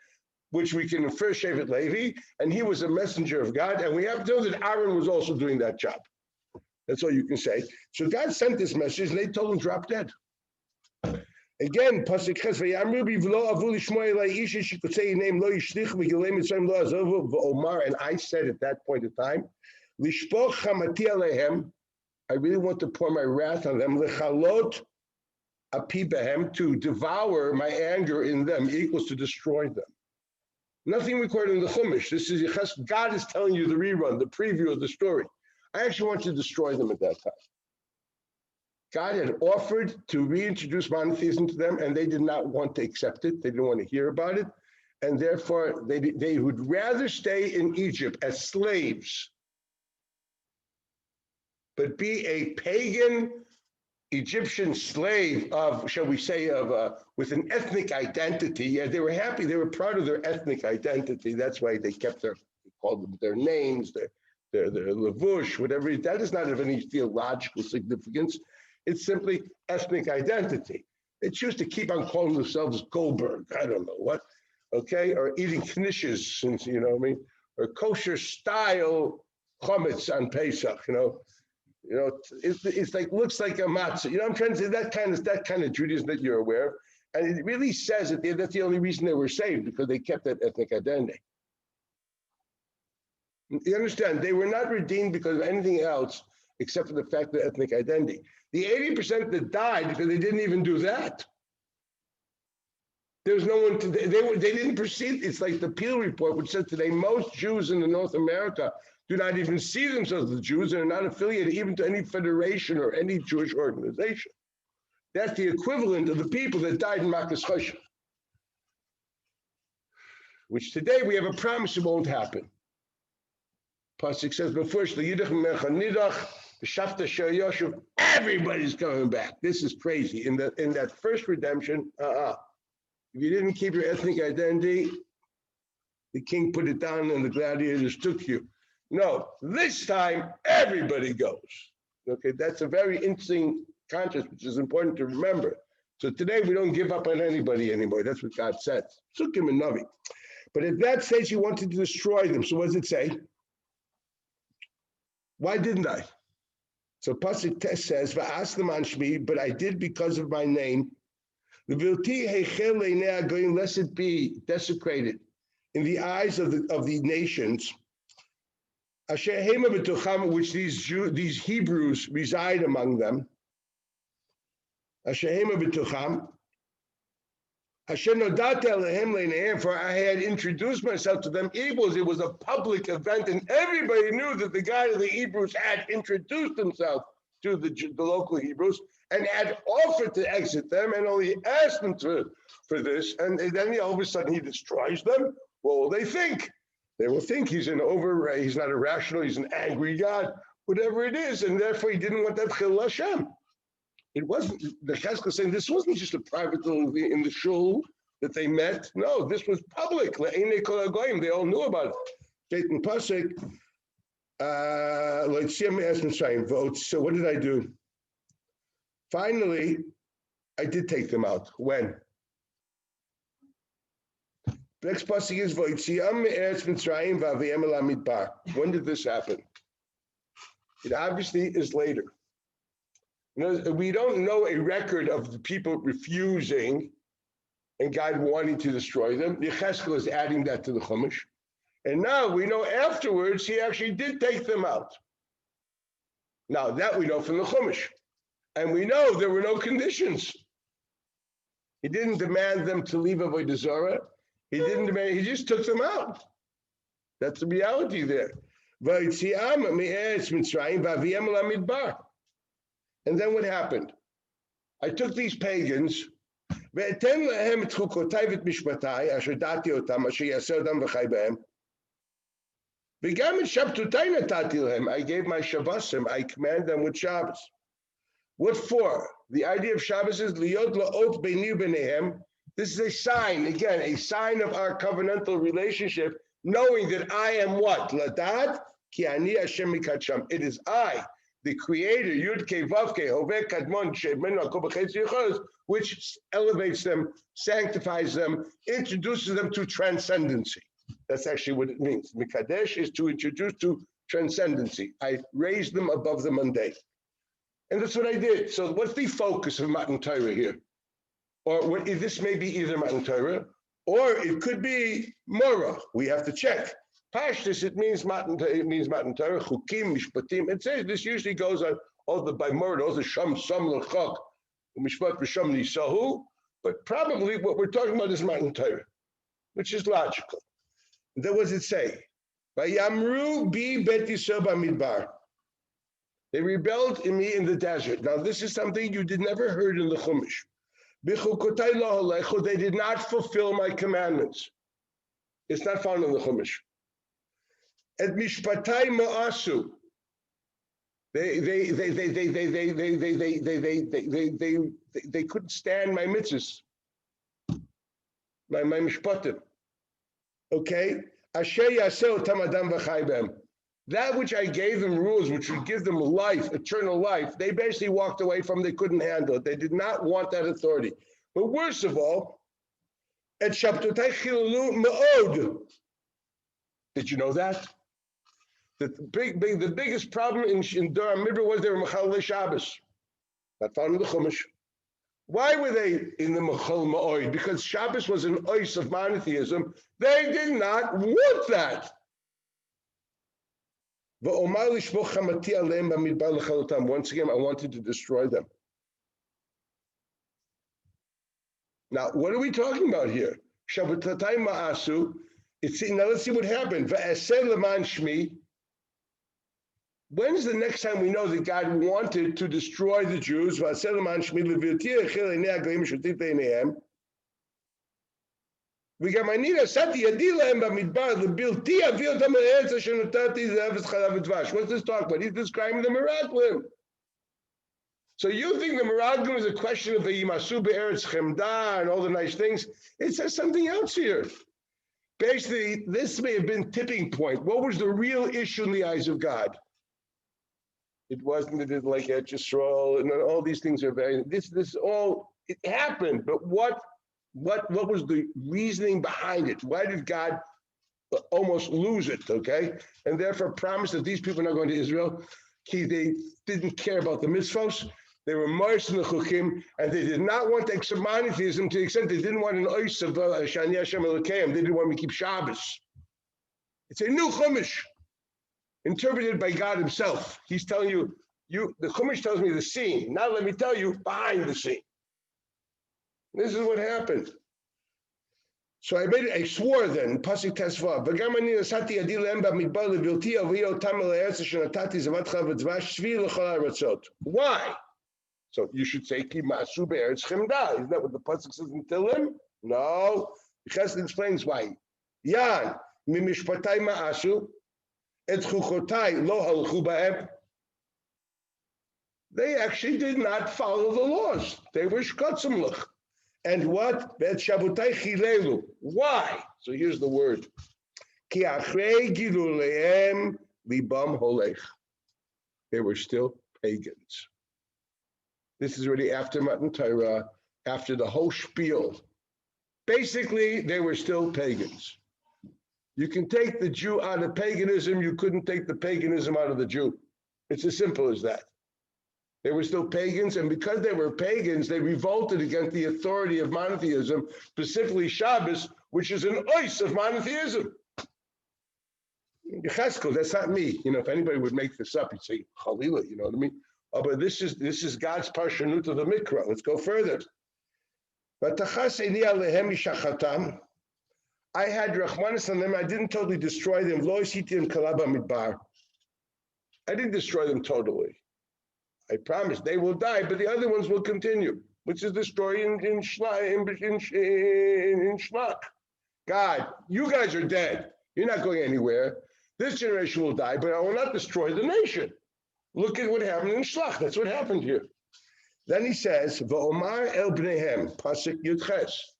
which we can infer Shevet Levi, and he was a messenger of God, and we have to know that Aaron was also doing that job. That's all you can say. So God sent this message, and they told him, drop dead. Again, pasuk ches v'yamru b'v'lo avu l'shmo elai isha she could say your name lo yishlich v'gilei Mitzraim lo azovu v'omar, and I said at that point in time, lishpoch chamati alehem, I really want to pour my wrath on them, lechalot api behem, to devour my anger in them equals to destroy them. Nothing recorded in the Chumash. This is God is telling you the rerun, the preview of the story. I actually want to destroy them at that time. God had offered to reintroduce monotheism to them, and they did not want to accept it. They didn't want to hear about it. And therefore, they would rather stay in Egypt as slaves, but be a pagan Egyptian slave of, shall we say, with an ethnic identity. Yeah, they were happy. They were proud of their ethnic identity. That's why they kept they called them their names, their levush, whatever. That does not have any theological significance. It's simply ethnic identity. They choose to keep on calling themselves Goldberg, I don't know what, okay, or eating knishes, since, you know what I mean, or kosher style chametz on Pesach, you know, it's like, looks like a matzah. You know, I'm trying to say that kind of Judaism that you're aware of, and it really says that that's the only reason they were saved, because they kept that ethnic identity. You understand? They were not redeemed because of anything else except for the fact of ethnic identity. The 80% that died because they didn't even do that. There was no one to, they didn't proceed. It's like the Peel report, which said today most Jews in North America do not even see themselves as Jews and are not affiliated even to any federation or any Jewish organization. That's the equivalent of the people that died in Makas Choshen, which today we have a promise it won't happen. Pasuk says, everybody's coming back. This is crazy. In that first redemption, if you didn't keep your ethnic identity, the king put it down and the gladiators took you. No, this time everybody goes. Okay, that's a very interesting concept, which is important to remember. So today we don't give up on anybody anymore. That's what God said. Sukkim and Navi. But at that stage, he wanted to destroy them. So what does it say? Why didn't I? So Pasuk Tes says, "Va'aslam an Shmi," but I did because of my name. Lest it be desecrated in the eyes of the nations, which these Hebrews reside among them. For I had introduced myself to them Hebrews. It was a public event, and everybody knew that the guy of the Hebrews had introduced himself to the local Hebrews and had offered to exit them and only asked them for this. And then all of a sudden he destroys them. What will they think? They will think he's he's not a rational, he's an angry God, whatever it is, and therefore he didn't want that Chil Hashem. It wasn't, the Cheskel saying this wasn't just a private little in the shul that they met. No, this was public. They all knew about it. In Pasuk, so what did I do? Finally, I did take them out. When? Next Pasuk is Mitzraim. When did this happen? It obviously is later. We don't know a record of the people refusing and God wanting to destroy them. Yecheskel is adding that to the Chumash. And now we know afterwards he actually did take them out. Now that we know from the Chumash. And we know there were no conditions. He didn't demand them to leave Avodah Zarah. He didn't demand, he just took them out. That's the reality there. And then what happened? I took these pagans, I gave my Shabbosim, I command them with Shabbos. What for? The idea of Shabbos is liyot la'ot beini b'neihem. This is a sign, again, a sign of our covenantal relationship, knowing that I am what? Ladat ki ani Hashem mikadsham. It is I, the Creator, Yud Kei Vav Kei Hoveh Kadmon She'Benu Hakol B'Chetz Yichos, which elevates them, sanctifies them, introduces them to transcendency. That's actually what it means. Mikadesh is to introduce to transcendency. I raised them above the mundane. And that's what I did. So what's the focus of Matan Torah here? Or what, this may be either Matan Torah, or it could be Morah. We have to check. Pashtus, it means Matan Torah, Chukim, Mishpatim. It says this usually goes on all the by Morah, all the Sham, Sam, L'chok, Mishpat, B'Sham, Nisahu. But probably what we're talking about is Matan Torah, which is logical. Then what does it say? Vayamru bi bet Yisrael b'midbar. They rebelled in me in the desert. Now this is something you did never heard in the Chumash. They did not fulfill my commandments. It's not found in the Chumash. Et mishpatai ma'asu. They couldn't stand my mitzvahs, my mishpatim. Okay? Asher yaseh otam adam v'chai b'hem. That which I gave them rules, which would give them life, eternal life, they basically walked away from. They couldn't handle it. They did not want that authority. But worst of all, et shabtotai chilalu ma'od. Did you know that? The biggest problem in Dor HaMidbar was they were Mechalei Shabbos. Not found in the Chumash. Why were they in the Mechal Ma'od? Because Shabbos was an ois of monotheism. They did not want that. Once again, I wanted to destroy them. Now, what are we talking about here? Now, let's see what happened. When's the next time we know that God wanted to destroy the Jews? What's this talk about? He's describing the Meraglim. So you think the Meraglim is a question of the Yimasu Be'eretz Chemda and all the nice things? It says something else here. Basically, this may have been tipping point. What was the real issue in the eyes of God? It wasn't that it like Yetzias, and all these things are very. This all it happened, but what was the reasoning behind it? Why did God almost lose it, okay? And therefore promised that these people are not going to Israel. They didn't care about the mitzvos. They were immersed in the chukim, and they did not want monotheism to the extent they didn't want an ois of Shani Hashem Elokeim. They didn't want to keep Shabbos. It's a new chumash, interpreted by God himself. He's telling you, the chumash tells me the scene. Now let me tell you behind the scene. This is what happened. So I swore then, Pasuk Tesva, V'gamani nasati yadi lehem b'midbar levilti avi otam el ha'eretz shenatati zavatcha v'dvash shvi l'chol ha'aratzot. Why? So you should say, Ki ma'asu be'eretz chemda. Isn't that what the Pasuk says in Tehillim? No. Chesed explains why. Yan, mimishpatai ma'asu, et chuchotai lo halchu ba'em. They actually did not follow the laws. They were shkotzimlich. And what? Bet shavutai chilelu. Why? So here's the word. Ki achrei gilulehem libam holech. They were still pagans. This is already after Matan Torah, after the whole spiel. Basically, they were still pagans. You can take the Jew out of paganism, you couldn't take the paganism out of the Jew. It's as simple as that. They were still pagans, and because they were pagans, they revolted against the authority of monotheism, specifically Shabbos, which is an ois of monotheism. Yecheskel, that's not me. You know, if anybody would make this up, you'd say, Chalila, you know what I mean? Oh, but this is God's parshanut of the Mikra. Let's go further. I had Rachmanis on them. I didn't totally destroy them. I didn't destroy them totally. I promise they will die, but the other ones will continue, which is the story in Shma. God, you guys are dead. You're not going anywhere. This generation will die, but I will not destroy the nation. Look at what happened in Shlach. That's what happened here. Then he says, V'omar el bneihem, pasuk Yetzias.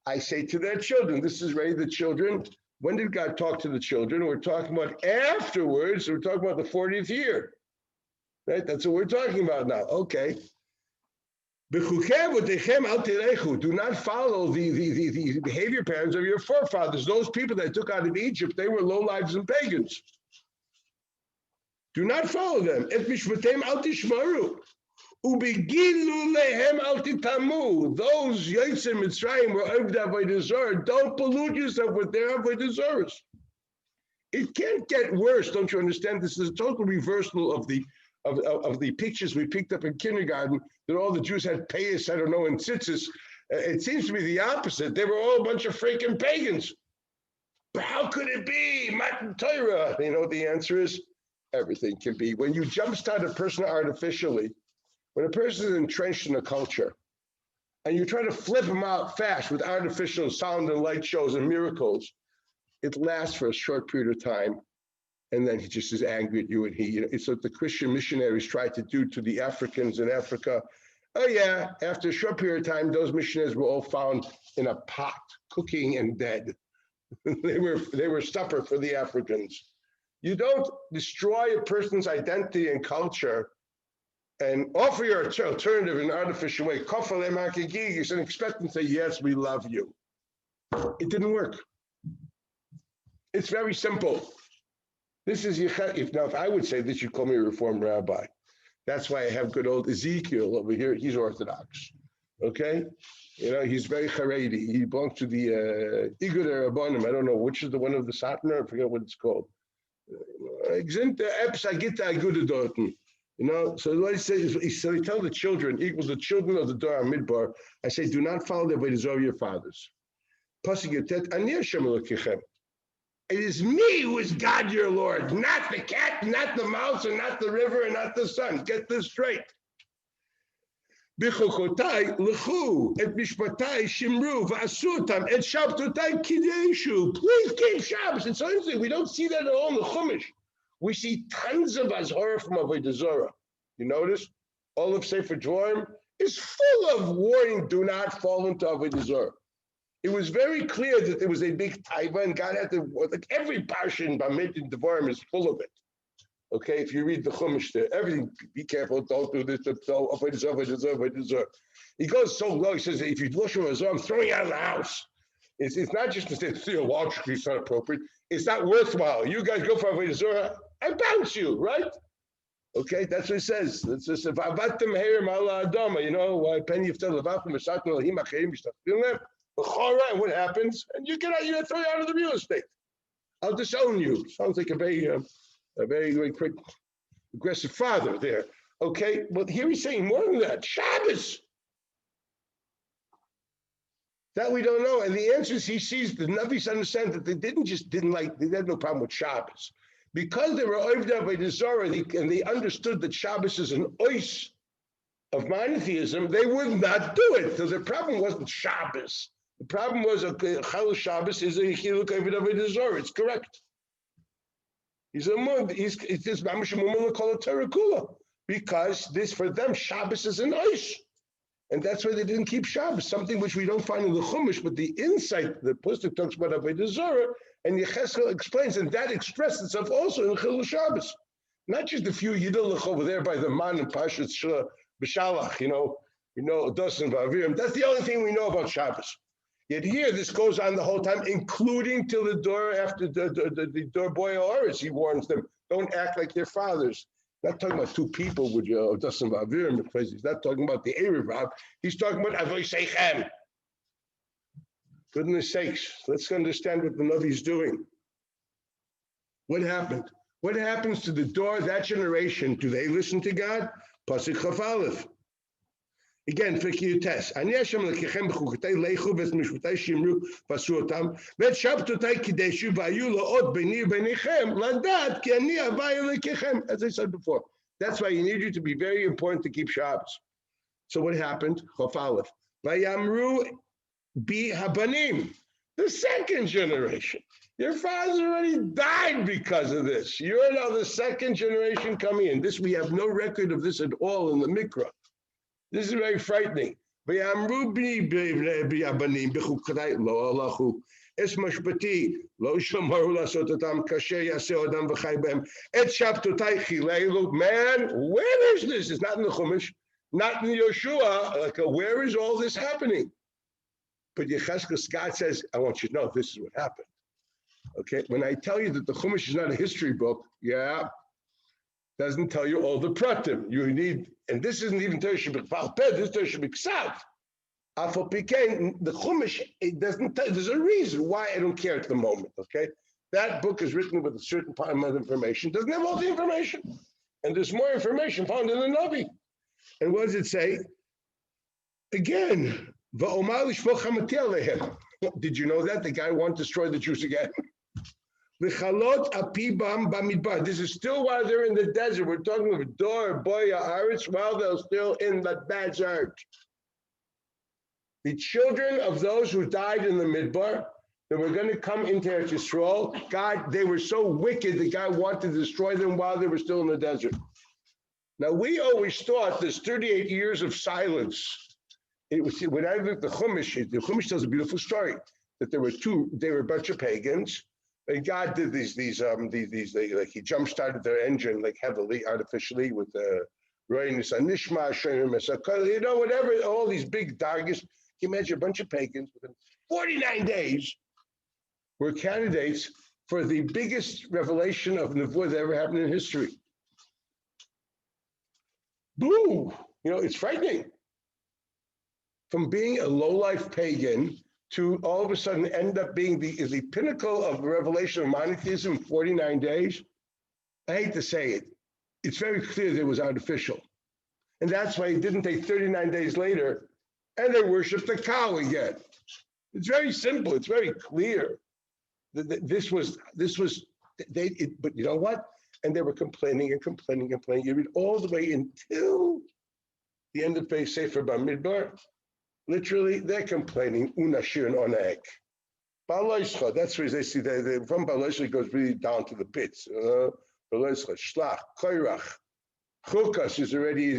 I say to their children, this is really the children. When did God talk to the children? We're talking about afterwards. We're talking about the 40th year. Right? That's what we're talking about now. Okay. Do not follow the behavior patterns of your forefathers. Those people that took out of Egypt, they were lowlives and pagans. Do not follow them. Et mishpatem al tishmaru. Ubegilu lehem al titamu. Those Yetzias Mitzraim were oved avodah zarah. Don't pollute yourself with their avodah zarahs. It can't get worse. Don't you understand? This is a total reversal of the pictures we picked up in kindergarten that all the Jews had payas, I don't know, and tzitzis. It seems to be the opposite. They were all a bunch of freaking pagans. But how could it be? Matan Torah. You know what the answer is? Everything can be. When you jumpstart a person artificially, when a person is entrenched in a culture, and you try to flip them out fast with artificial sound and light shows and miracles, it lasts for a short period of time. And then he just is angry at you, and it's what the Christian missionaries tried to do to the Africans in Africa. Oh yeah, after a short period of time, those missionaries were all found in a pot, cooking and dead. they were supper for the Africans. You don't destroy a person's identity and culture and offer your alternative in an artificial way. And expect them to say, yes, we love you. It didn't work. It's very simple. This is if I would say this, you call me a Reformed rabbi. That's why I have good old Ezekiel over here. He's Orthodox, okay? You know, he's very Haredi. He belongs to the Igud Rabbanim. I don't know which is the one of the Satner. I forget what it's called. You know, so what he says is, so he tells the children, equals the children of the Dor Midbar. I say, do not follow the ways of your fathers. It is me who is God your Lord, not the cat, not the mouse, and not the river, and not the sun. Get this straight. Please keep Shabbos. It's interesting. We don't see that at all in the Chumash. We see tons of Azhara from Avodah Zarah. You notice? All of Sefer Dvorim is full of warning, do not fall into Avodah Zarah. It was very clear that there was a big taiva, and God had to, like every parsha in Bamid and Devarim is full of it. Okay, if you read the Chumash there, everything, be careful, don't do this, He goes so low, he says, if you wash your I'm throwing you out of the house. It's not just to say theologically it's not appropriate, it's not worthwhile. You guys go for Avodah Zarah, I bounce you, right? Okay, that's what it says. It's just, you know, and what happens? And you get out, you throw you out of the real estate. I'll disown you. Sounds like a very quick, aggressive father there. Okay, but here he's saying more than that. Shabbos. That we don't know. And the answer is he sees, the Navis understand that they had no problem with Shabbos. Because they were Ovda by the Zorah, and they understood that Shabbos is an ois of monotheism, they would not do it. So the problem wasn't Shabbos. The problem was Chal Shabbos is a Chiluk Ovda by the Zorah. It's correct. He's a mud. It's this Mamash Mumala called Torah Kula. Because this, for them, Shabbos is an ois. And that's why they didn't keep Shabbos, something which we don't find in the Chumash, but the insight, the Pustik talks about Avodah Zarah, and Yecheskel explains, and that expressed itself also in Chilul Shabbos. Not just a few Yiddelach over there by the Man and Pashat B'Shalach, you know, Dosan V'Avirim. That's the only thing we know about Shabbos. Yet here, this goes on the whole time, including till the door after the door boy Oris, he warns them, don't act like their fathers. Not talking about two people with Dosan V'Avirim, because he's not talking about the Erev Rav, he's talking about Avoy Seichem. Goodness sakes, let's understand what the Navi is doing. What happened? What happens to the door, that generation? Do they listen to God? Pasuk Chaf Aleph. Again, for Kriyas. Ani Hashem lekechem b'chukotay leichu v'mishpotay shimru v'asu otam v'shabtotay kideshu v'ayu la'od b'ni v'nechem ladat ki ani avayu lekechem. As I said before, that's why you need you to be very important to keep Shabbos. So what happened? Chaf Aleph. Vayamru bi habanim. The second generation. Your father already died because of this. You're now the second generation coming in. This, we have no record of this at all in the Mikra. This is very frightening. Man, where is this? It's not in the Chumash, not in Yeshua. Like, where is all this happening? But Yecheskel Scott says, I want you to know this is what happened. Okay, when I tell you that the Chumash is not a history book, doesn't tell you all the pratim. You need, and this isn't even Torah Shebik Valpeh, this is Torah Shebik Ksav. Afal Pikein, the Chumash, it doesn't tell, there's a reason why I don't care at the moment, okay? That book is written with a certain amount of information, doesn't have all the information. And there's more information found in the Navi. And what does it say? Again, Va'omar lishpoch hamati alehem. Did you know that? The guy wanted to destroy the Jews again. This is still while they're in the desert. We're talking about Dor, Boya, Aretz, while they're still in the desert. The children of those who died in the Midbar, that were going to come into Eretz Yisrael, God, they were so wicked, the guy wanted to destroy them while they were still in the desert. Now, we always thought there's 38 years of silence. It was, when I looked at the Chumash tells a beautiful story, that they were a bunch of pagans, and God did these like he jump-started their engine like heavily, artificially with the Roinis and Nishma, you know, whatever, all these big targets. Can you imagine a bunch of pagans within 49 days were candidates for the biggest revelation of Nevuah that ever happened in history. Boom! You know, it's frightening. From being a low-life pagan to all of a sudden end up being the pinnacle of the revelation of monotheism in 49 days, I hate to say it, it's very clear that it was artificial. And that's why it didn't take 39 days later, and they worshiped the cow again. It's very simple, it's very clear. This was, but you know what? And they were complaining and complaining and complaining. You read all the way until the end of Pei Sefer Bamidbar. Literally, they're complaining, unashir and oneg. Baloischa, that's where they see from Baloischa it goes really down to the pits. Baloischa, Shlach, Koirach, Chukas is already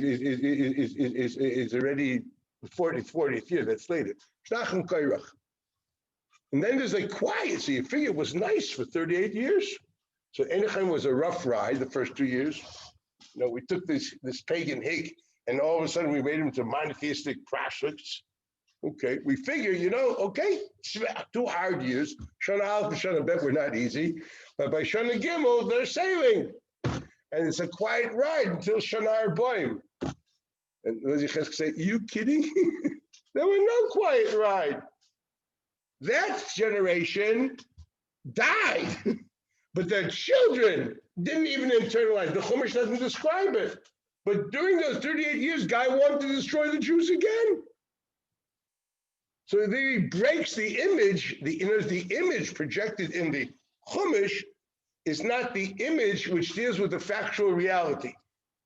40th year, that's later. Shlach and Koirach. And then there's like quiet, so you figure it was nice for 38 years. So Enochem was a rough ride the first 2 years. You know, we took this pagan hig, and all of a sudden we made him to monotheistic proselytes. Okay, we figure, you know, okay, 2 hard years. Shana Aleph and Shana Bet were not easy, but by Shana Gimel, they're sailing. And it's a quiet ride until Shana Arboim. And Zchiras say, you kidding? There was no quiet ride. That generation died, but their children didn't even internalize. The Chumash doesn't describe it. But during those 38 years, God wanted to destroy the Jews again. So then he breaks the image, the image projected in the Chumash is not the image which deals with the factual reality.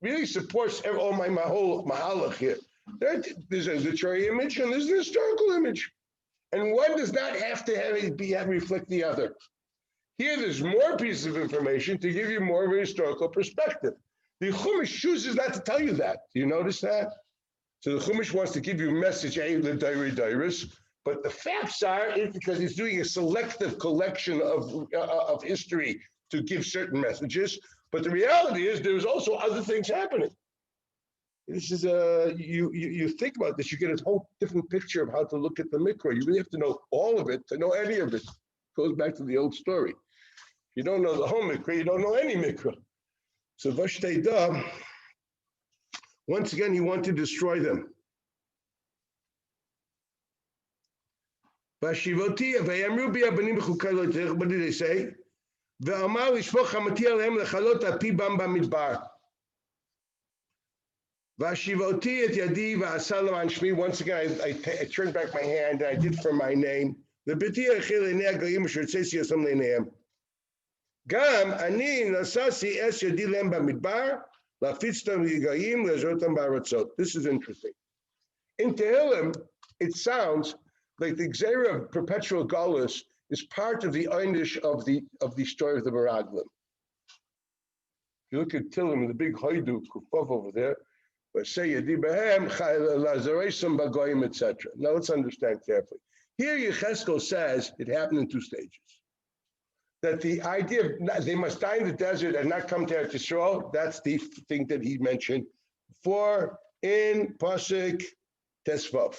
Really supports all my whole mahalach here. There's a literary image and there's an historical image. And one does not have to reflect the other. Here, there's more pieces of information to give you more of a historical perspective. The Chumash chooses not to tell you that. Do you notice that? So the Chumash wants to give you a message, but the facts are because he's doing a selective collection of history to give certain messages. But the reality is there's also other things happening. This is you think about this, you get a whole different picture of how to look at the Mikra. You really have to know all of it to know any of it. It goes back to the old story. If you don't know the whole Mikra, you don't know any Mikra. So Vashtei, once again, he wanted to destroy them. What did they say? Once again, I turned back my hand and I did for my name. Gam ani nasasi es yadi lem bamidbar lafitztam yigayim lezotam baratzot. This is interesting. In Tehillim, it sounds like the Gzeira of perpetual galus is part of the einish of the story of the Meraglim. If you look at Tehillim, the big Haidu Kufov over there, but say yadi behem lazareisam bagoyim etc. Now let's understand carefully. Here Yecheskel says it happened in two stages. That the idea of they must die in the desert and not come to Eretz Yisrael, that's the thing that he mentioned for in Pasuk Tesvav.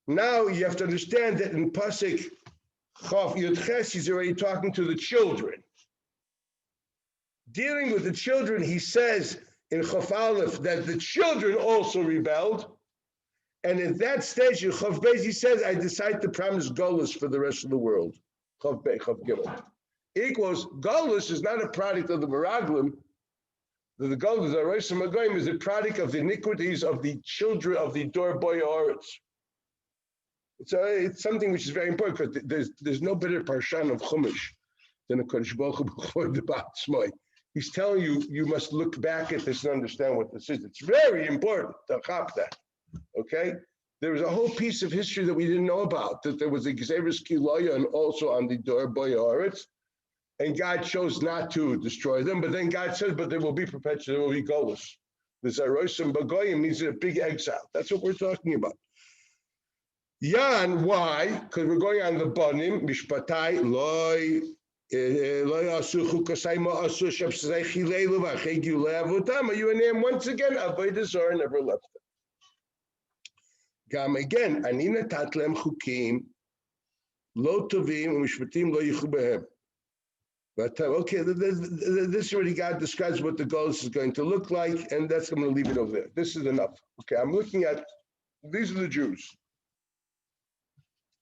Now you have to understand that in Pasuk Chav Yud Ches, he's already talking to the children. Dealing with the children, he says in Chav Aleph that the children also rebelled. And at that stage, in Chav Beis, he says, I decide to promise Golus for the rest of the world. Chav Beis, Chav Gimel. Equals, Golus is not a product of the Meraglim. The Golus, the Reis Magoyim, is a product of the iniquities of the children of the Dor Boy Oretz. It's something which is very important because there's no better parshan of Chumash than a Kodesh Baruch Hu before the Bat Shmai. He's telling you, you must look back at this and understand what this is. It's very important to chop that. Okay? There was a whole piece of history that we didn't know about, that there was a Gzeres Kilaya and also on the Dor Boy Oretz, and God chose not to destroy them, but then God said, but there will be perpetual, there will be Golus. The Zarosim Bagoyim means a big exile. That's what we're talking about. Yan, why? Because we're going on the Banim, Mishpatai, Loi, Asu Chukasai Ma Asu Shepsai Chilelu Vachegu Leavutama. You and him once again, Avodah Zarah never left them. Gam again, Anina Tatlem Chukim, Lo Tovim, Mishpatim Lo Yichu Behem. But okay, this already God describes what the Golus is going to look like, and that's I'm going to leave it over there. This is enough. Okay, I'm looking at these are the Jews.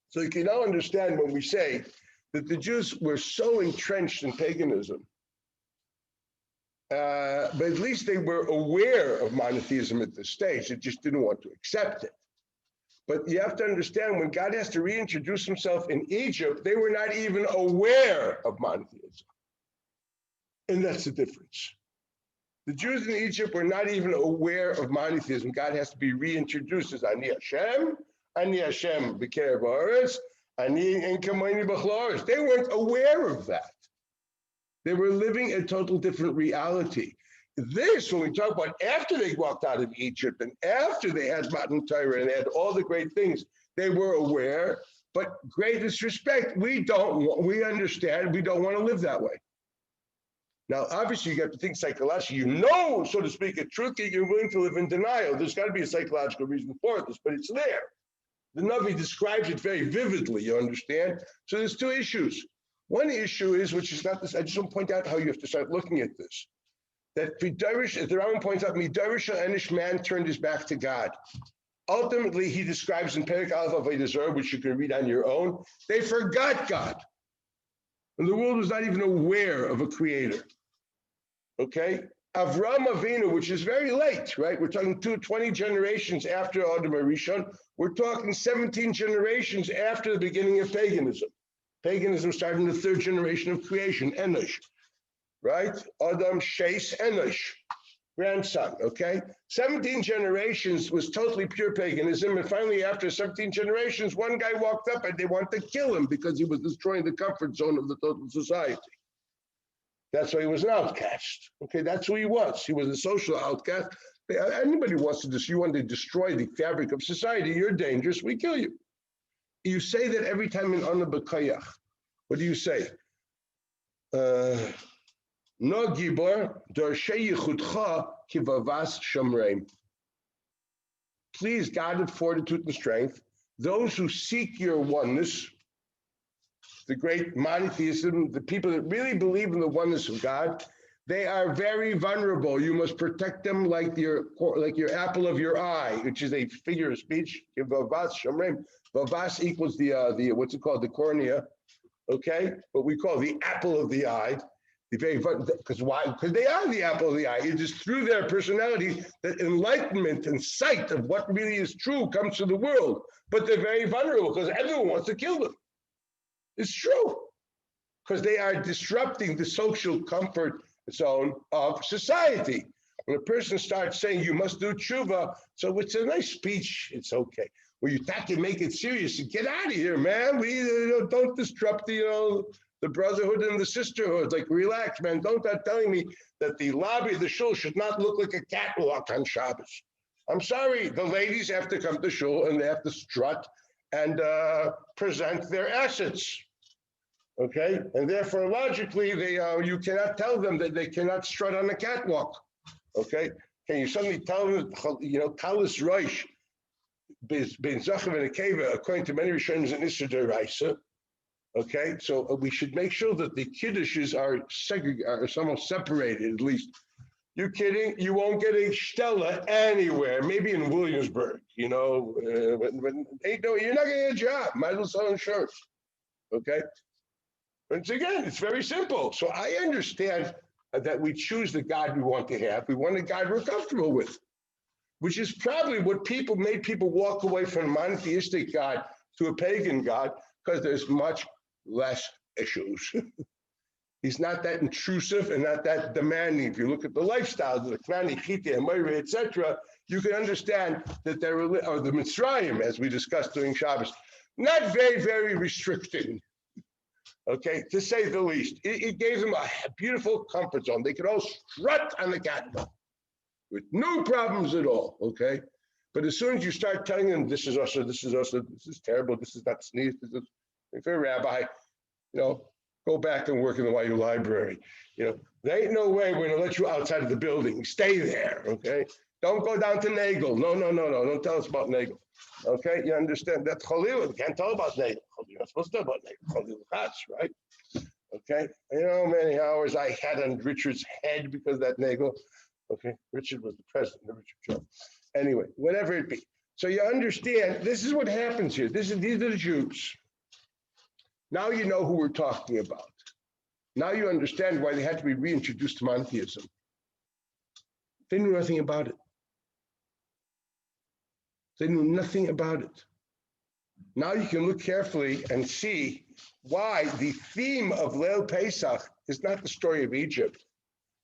So you can now understand when we say that the Jews were so entrenched in paganism, but at least they were aware of monotheism at this stage. They just didn't want to accept it. But you have to understand when God has to reintroduce himself in Egypt, they were not even aware of monotheism. And that's the difference. The Jews in Egypt were not even aware of monotheism. God has to be reintroduced as Ani Hashem. Ani Hashem b'kerev haaretz, Ani en kamoini b'chol haaretz. They weren't aware of that. They were living a total different reality. This, when we talk about after they walked out of Egypt and after they had Matan Torah and had all the great things, they were aware, but greatest respect, we understand, we don't want to live that way. Now, obviously, you have to think psychologically. You know, so to speak, a truth that you're willing to live in denial. There's got to be a psychological reason for this, but it's there. The Navi describes it very vividly, you understand? So there's two issues. One issue is, which is not this, I just want to point out how you have to start looking at this. That Midarish, as the Rambam points out, Midarish Enish man turned his back to God. Ultimately, he describes in Perek Aleph of Avodah Zarah, which you can read on your own, they forgot God. And the world was not even aware of a creator. Okay? Avram Avinu, which is very late, right? We're talking 20 generations after Adam Rishon. We're talking 17 generations after the beginning of paganism. Paganism started in the third generation of creation, Enosh, right? Adam, Shes, Enosh, grandson, okay? 17 generations was totally pure paganism, and finally after 17 generations, one guy walked up and they wanted to kill him because he was destroying the comfort zone of the total society. That's why he was an outcast. Okay, that's who he was. He was a social outcast. Anybody wants to you want to destroy the fabric of society, you're dangerous, we kill you. You say that every time in Ana B'Kayach. What do you say? No gibor, darshei yichudcha kivavas shamreim. Please, God of fortitude and strength, those who seek your oneness, the great monotheism, the people that really believe in the oneness of God, they are very vulnerable. You must protect them like your apple of your eye, which is a figure of speech. Vavas shamreim. Vavas equals the what's it called, the cornea, okay? What we call the apple of the eye. Because why? Because they are the apple of the eye. It is through their personality that enlightenment and sight of what really is true comes to the world. But they're very vulnerable because everyone wants to kill them. It's true, because they are disrupting the social comfort zone of society. When a person starts saying you must do tshuva, so it's a nice speech, it's okay. When you have to make it serious, get out of here, man. We don't disrupt the brotherhood and the sisterhood. Like, relax, man. Don't start telling me that the lobby of the shul should not look like a catwalk on Shabbos. I'm sorry, the ladies have to come to shul and they have to strut and present their assets. Okay, and therefore logically, you cannot tell them that they cannot strut on the catwalk. Okay, can you suddenly tell them, Kalis Roish, Ben Zachav and Akeva, according to many Rishonim, in Issa D'Oraisa. Okay, so we should make sure that the kiddushes are somewhat separated, at least. You kidding? You won't get a Stella anywhere, maybe in Williamsburg, you're not going to get a job, might as well sell insurance. Okay? Once again, it's very simple. So I understand that we choose the God we want to have. We want a God we're comfortable with, which is probably what made people walk away from a monotheistic God to a pagan God, because there's much less issues. He's not that intrusive and not that demanding. If you look at the lifestyles of the Knani, Chiti, and Moira, etc., you can understand that the Mitzraim, as we discussed during Shabbos, not very, very restricting. Okay, to say the least. It gave them a beautiful comfort zone. They could all strut on the catwalk with no problems at all, okay? But as soon as you start telling them, this is also, this is terrible, this is not sneeze, if you're a rabbi, go back and work in the YU library. There ain't no way we're gonna let you outside of the building. Stay there, okay? Don't go down to Nagel. No, don't tell us about Nagel. Okay, you understand that Chalil, you can't tell about Nagel. You're not supposed to tell about Nagel. Chalil Chatz, right? Okay, many hours I had on Richard's head because of that Nagel. Okay, Richard was the president of Richard Joe. Anyway, whatever it be. So you understand, this is what happens here. These are the Jews. Now you know who we're talking about. Now you understand why they had to be reintroduced to monotheism. They knew nothing about it. They knew nothing about it. Now you can look carefully and see why the theme of Leil Pesach is not the story of Egypt,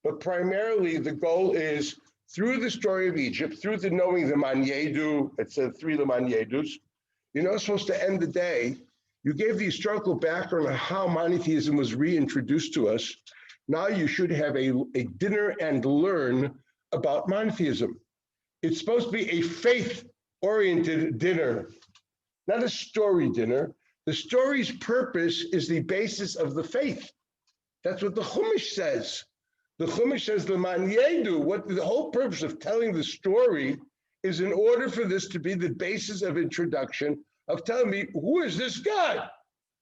but primarily the goal is through the story of Egypt, through the knowing the Manyedu, it said 3 Lemanyedus, you're not supposed to end the day. You gave the historical background of how monotheism was reintroduced to us. Now you should have a dinner and learn about monotheism. It's supposed to be a faith-oriented dinner, not a story dinner. The story's purpose is the basis of the faith. That's what the Chumash says. The Chumash says, the Manyedu, what the whole purpose of telling the story is in order for this to be the basis of introduction of telling me, who is this God?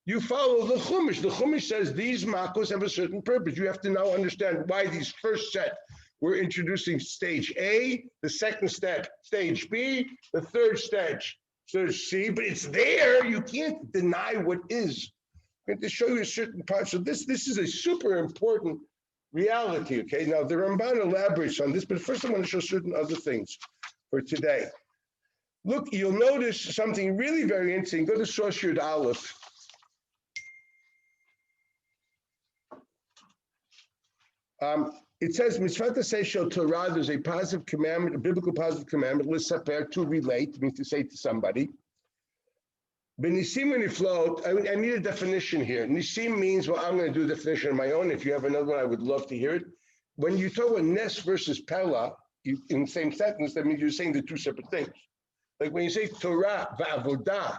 You follow the Chumash. The Chumash says these makos have a certain purpose. You have to now understand why these first set, we're introducing stage A, the second step, stage B, the third stage C, but it's there. You can't deny what is. I'm going to show you a certain part. So this is a super important reality. Okay, now the Ramban elaborates on this, but first I want to show certain other things for today. Look, you'll notice something really very interesting. Go to Source Yud Aleph. It says, Mitzvah Seishel Torah, there's a positive commandment, a biblical positive commandment, l'saper, to relate, means to say to somebody. B'nisim and iflot, I need a definition here. Nisim means, well, I'm going to do a definition on my own. If you have another one, I would love to hear it. When you talk about Nes versus Pella, in the same sentence, that means you're saying the two separate things. Like when you say Torah va'avodah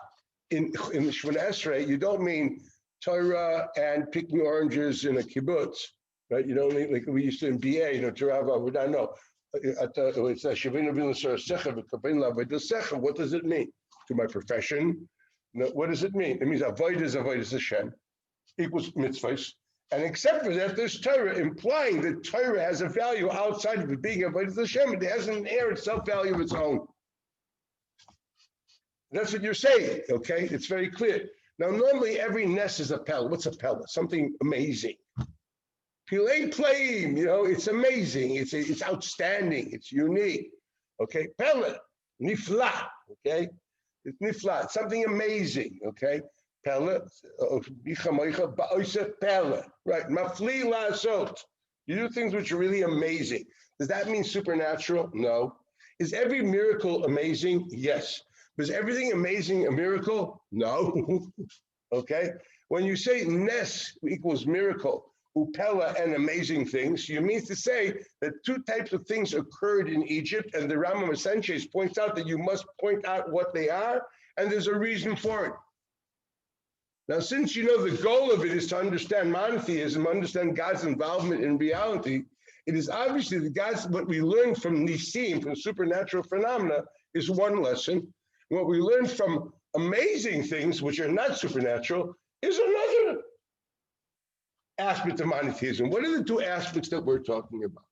in the Shemona Esrei, you don't mean Torah and picking oranges in a kibbutz. Right? You don't mean like we used to in BA, Torah v'avodah. No, it's what does it mean? To my profession? No, what does it mean? It means avodah Hashem equals mitzvahs. And except for that, there's Torah, implying that Torah has a value outside of it being avodah Hashem. It has an inherent self-value of its own. That's what you're saying, okay? It's very clear. Now, normally every Nes is a Pella. What's a Pella? Something amazing. Pilei Playim, it's amazing. It's outstanding. It's unique. Okay? Pella, Nifla, okay? It's Nifla, it's something amazing, okay? Pella, Pella, right? Mafli Lasot. You do things which are really amazing. Does that mean supernatural? No. Is every miracle amazing? Yes. Is everything amazing a miracle? No. Okay? When you say Nes equals miracle, Upella and amazing things, you mean to say that two types of things occurred in Egypt, and the Rambam Sanchez points out that you must point out what they are, and there's a reason for it. Now, since the goal of it is to understand monotheism, understand God's involvement in reality, it is obviously that God's, what we learn from Nisim, from supernatural phenomena, is one lesson. What we learn from amazing things, which are not supernatural, is another aspect of monotheism. What are the two aspects that we're talking about?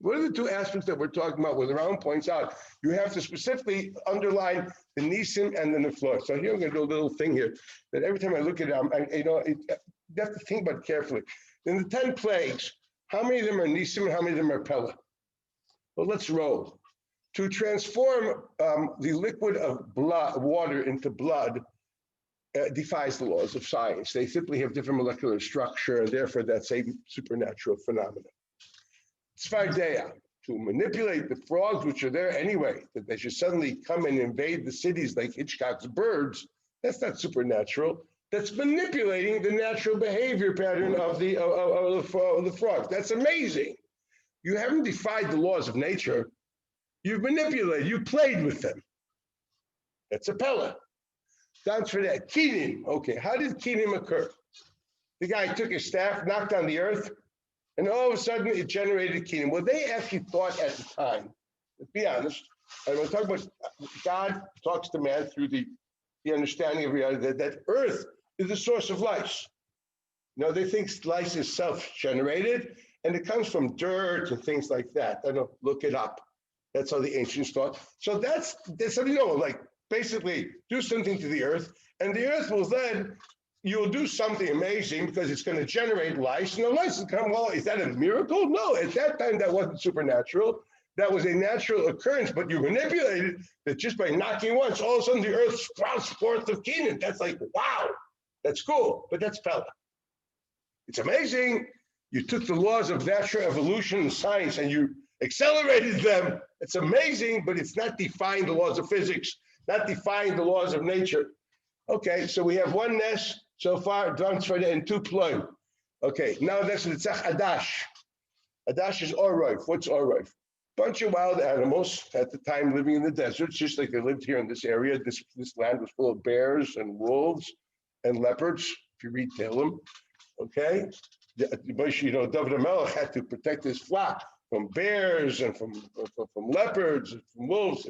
What are the two aspects that we're talking about? Where the Rambam points out, you have to specifically underline the Nisim and the Neflot. So here I'm going to do a little thing here, that every time I look at it, you have to think about it carefully. In the 10 plagues, how many of them are Nisim and how many of them are Pella? Well, let's roll. To transform the liquid of blood, water into blood, defies the laws of science. They simply have different molecular structure, and therefore that's a supernatural phenomenon. Tzvardeya, to manipulate the frogs which are there anyway, that they should suddenly come and invade the cities like Hitchcock's birds, that's not supernatural. That's manipulating the natural behavior pattern of the frogs. That's amazing. You haven't defied the laws of nature. You've manipulated, you played with them. That's a Pella. Down for that. Kinim. Okay, how did Kinim occur? The guy took his staff, knocked on the earth, and all of a sudden it generated Kinim. Well, they actually thought at the time, let's be honest, and we're talking about God talks to man through the understanding of reality, that earth is the source of lice. They think lice is self-generated, and it comes from dirt and things like that. I don't look it up. That's how the ancients thought. So that's something, basically do something to the earth, and the earth will then, you'll do something amazing because it's going to generate lice, and the lice will come, well, is that a miracle? No, at that time that wasn't supernatural. That was a natural occurrence, but you manipulated that just by knocking once, all of a sudden the earth sprouts forth of Canaan. That's like, wow, that's cool, but that's Pella. It's amazing. You took the laws of natural evolution and science and you accelerated them. It's amazing, but it's not defying the laws of physics, not defying the laws of nature. Okay, so we have one Nes so far, and 2 Ploim. Okay, now that's the Tzach Adash. Adash is Oroif. What's Oroif? Bunch of wild animals at the time living in the deserts, just like they lived here in this area. This land was full of bears and wolves and leopards, if you read Tehillim. Okay? David HaMelech had to protect his flock from bears and from leopards and from wolves.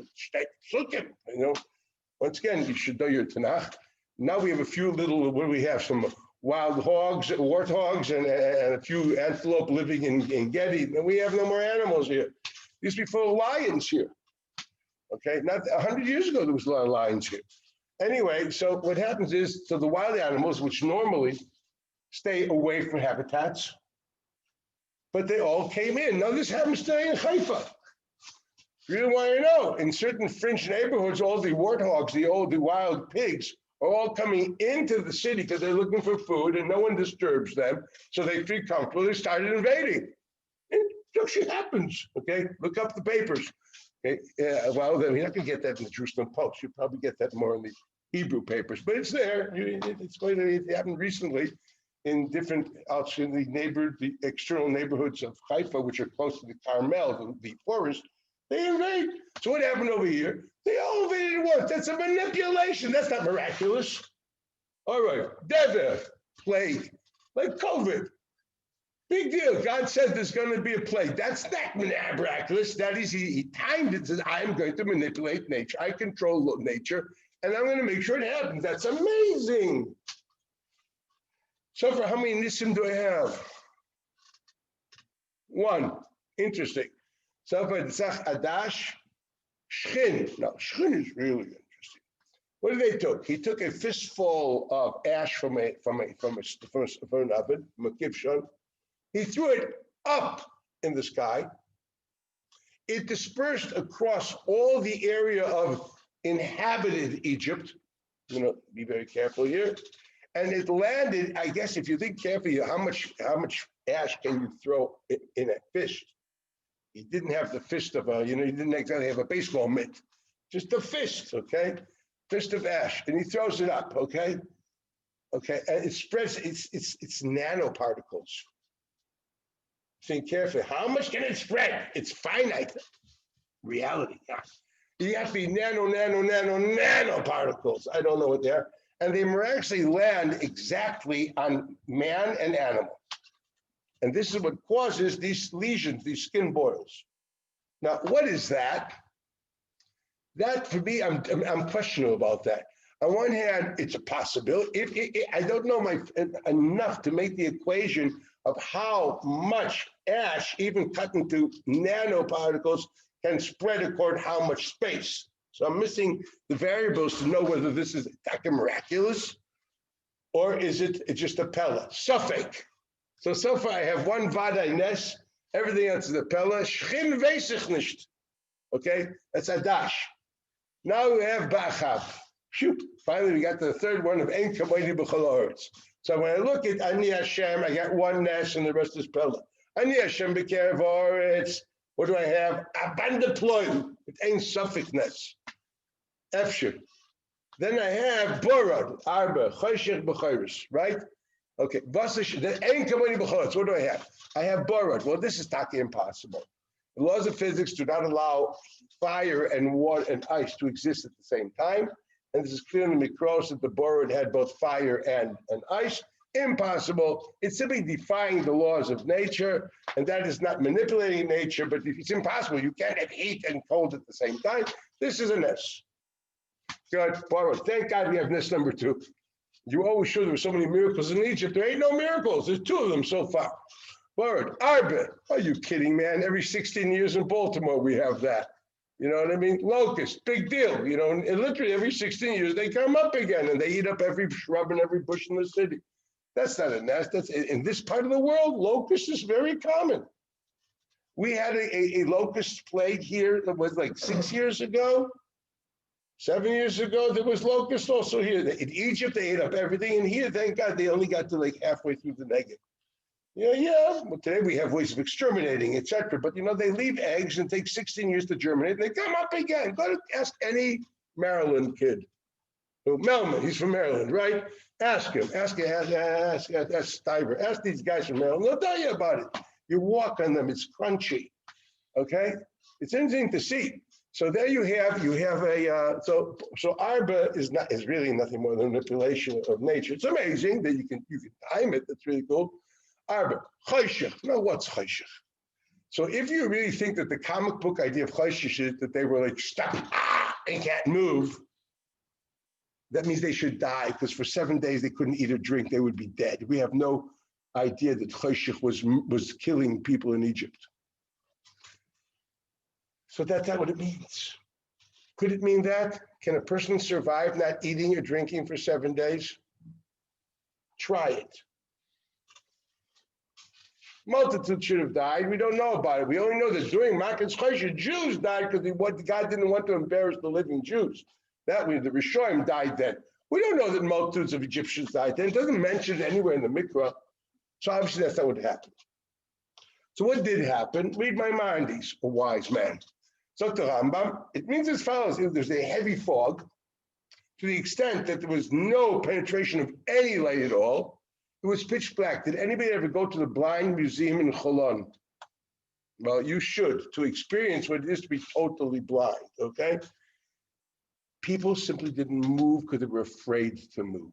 Once again, you should know your Tanakh. Now we have a few little, what do we have? Some wild hogs, warthogs, and a few antelope living in Gedi. And we have no more animals here. Used to be full of lions here. Okay, not 100 years ago, there was a lot of lions here. Anyway, so what happens is, so the wild animals, which normally stay away from habitats, but they all came in. Now this happens today in Haifa. You really want to know, in certain fringe neighborhoods, all the warthogs, the wild pigs, are all coming into the city because they're looking for food and no one disturbs them. So they feel comfortable. They started invading. And it actually happens. Okay, look up the papers. Okay, well, then you're not going to get that in the Jerusalem Post. You probably get that more in the Hebrew papers, but it's there. It's going to happen recently in different outside the external neighborhoods of Haifa, which are close to the Carmel, the forest. They invade. So what happened over here? They all invaded at once. That's a manipulation. That's not miraculous. All right, Dever, plague, like COVID. Big deal. God said there's going to be a plague. That's not miraculous. That is, he timed it. Says, I'm going to manipulate nature. I control nature, and I'm going to make sure it happens. That's amazing. So for how many nisim do I have? One. Interesting. So for Tzach Adash, Shchin. Now, Shchin is really interesting. What did they took? He took a fistful of ash from an oven, from a kivshon. He threw it up in the sky. It dispersed across all the area of inhabited Egypt. Be very careful here. And it landed, I guess, if you think carefully, how much ash can you throw in a fist? He didn't have the fist of he didn't exactly have a baseball mitt, just a fist, okay? Fist of ash, and he throws it up, okay? Okay, and it spreads, it's nanoparticles. Think carefully, how much can it spread? It's finite. Reality, yeah. You have to be nanoparticles. I don't know what they are. And they miraculously land exactly on man and animal. And this is what causes these lesions, these skin boils. Now, what is that? That, for me, I'm questionable about that. On one hand, it's a possibility. I don't know enough to make the equation of how much ash, even cut into nanoparticles, can spread according to how much space. So I'm missing the variables to know whether this is miraculous or is it just a pella. Suffix. So far I have one Vadai Nes, everything else is a pella. Shchin veisich nicht. Okay, that's Adash. Now we have Ba'achav. Shoot, finally we got the third one of Ein Kamoini B'chol Haaretz. So when I look at Ani Hashem, I got one Nes and the rest is pella. Ani Hashem B'kerev Haaretz. What do I have? Abanda Ploim. It ain't suffix Nes. Efshir. Then I have Borad, Arba, Choshech B'chayris, right? Okay, then Ein Kamoini B'chol Haaretz. What do I have? I have Borad. Well, this is taki impossible. The laws of physics do not allow fire and water and ice to exist at the same time. And this is clear in the Mikros that the Borad had both fire and ice. Impossible. It's simply defying the laws of nature, and that is not manipulating nature, but it's impossible. You can't have heat and cold at the same time. This is a Nes. Good, Borad. Thank God we have Nes number 2. You always sure there were so many miracles in Egypt. There ain't no miracles. There's 2 of them so far. Borad. Arbe. Are you kidding, man? Every 16 years in Baltimore we have that. You know what I mean? Locust, big deal. And literally every 16 years they come up again and they eat up every shrub and every bush in the city. That's not a nest. That's in this part of the world. Locust is very common. We had a locust plague here that was like 6 years ago, 7 years ago. There was locust also here. In Egypt, they ate up everything. And here, thank God, they only got to like halfway through the Negev. Yeah. Well, today we have ways of exterminating, etc. But they leave eggs and take 16 years to germinate. And they come up again. Go to ask any Maryland kid. Melman, he's from Maryland, right? Ask him. Ask Stiver. Ask these guys from Maryland. They'll tell you about it. You walk on them. It's crunchy. Okay? It's interesting to see. So there you have a so Arba is really nothing more than manipulation of nature. It's amazing that you can time it. That's really cool. Arba, Choshech. Now what's Choshech? So if you really think that the comic book idea of Choshech is that they were like stuck and can't move, that means they should die because for 7 days they couldn't eat or drink. They would be dead. We have no idea that Choshech was killing people in Egypt. So that's not what it means. Could it mean that? Can a person survive not eating or drinking for 7 days? Try it. Multitude should have died. We don't know about it. We only know that during Makkah's Choshen, Jews died because God didn't want to embarrass the living Jews. That means the Rishonim died then. We don't know that multitudes of Egyptians died then. It doesn't mention it anywhere in the Mikra. So obviously that's not what happened. So what did happen? Read Maimonides, a wise man. Dr. Rambam, it means as follows. There's a heavy fog to the extent that there was no penetration of any light at all. It was pitch black. Did anybody ever go to the Blind Museum in Cholon? Well, you should, to experience what it is to be totally blind, okay? People simply didn't move because they were afraid to move.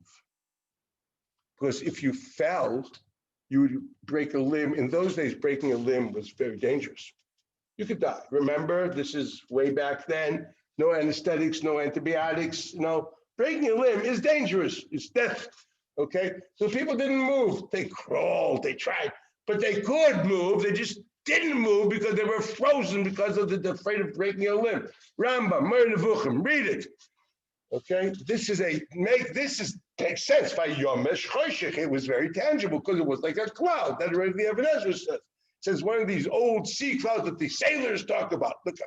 Because if you fell, you would break a limb. In those days, breaking a limb was very dangerous. You could die. Remember, this is way back then. No anesthetics, no antibiotics. Breaking a limb is dangerous. It's death. Okay, so people didn't move. They crawled, they tried, but they could move. They just didn't move because they were frozen because of the afraid of breaking a limb. Rambam, Mer Nevuchim, read it. Okay, this makes sense. By Yomesh Choshech, it was very tangible because it was like a cloud. That already the Even Ezra says. It says one of these old sea clouds that the sailors talk about. Look,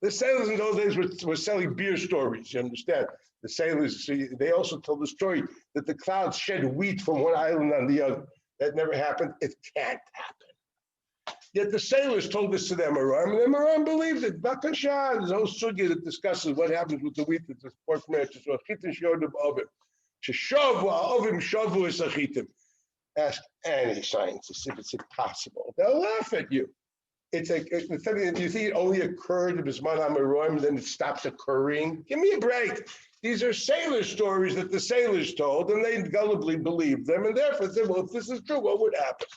the sailors in those days were selling beer stories. You understand? The sailors, they also told the story that the clouds shed wheat from one island on the other. That never happened. It can't happen. Yet the sailors told this to the Amoraim, and the Amoraim believed it. Bakasha, there's a whole sugya that discusses what happens with the wheat that's exported from Eretz Yisrael. Ask any scientist if it's impossible. They'll laugh at you. It's like, you think it only occurred in Bisman HaMaroim, then it stops occurring? Give me a break. These are sailor stories that the sailors told, and they gullibly believed them, and therefore said, well, if this is true, what would happen?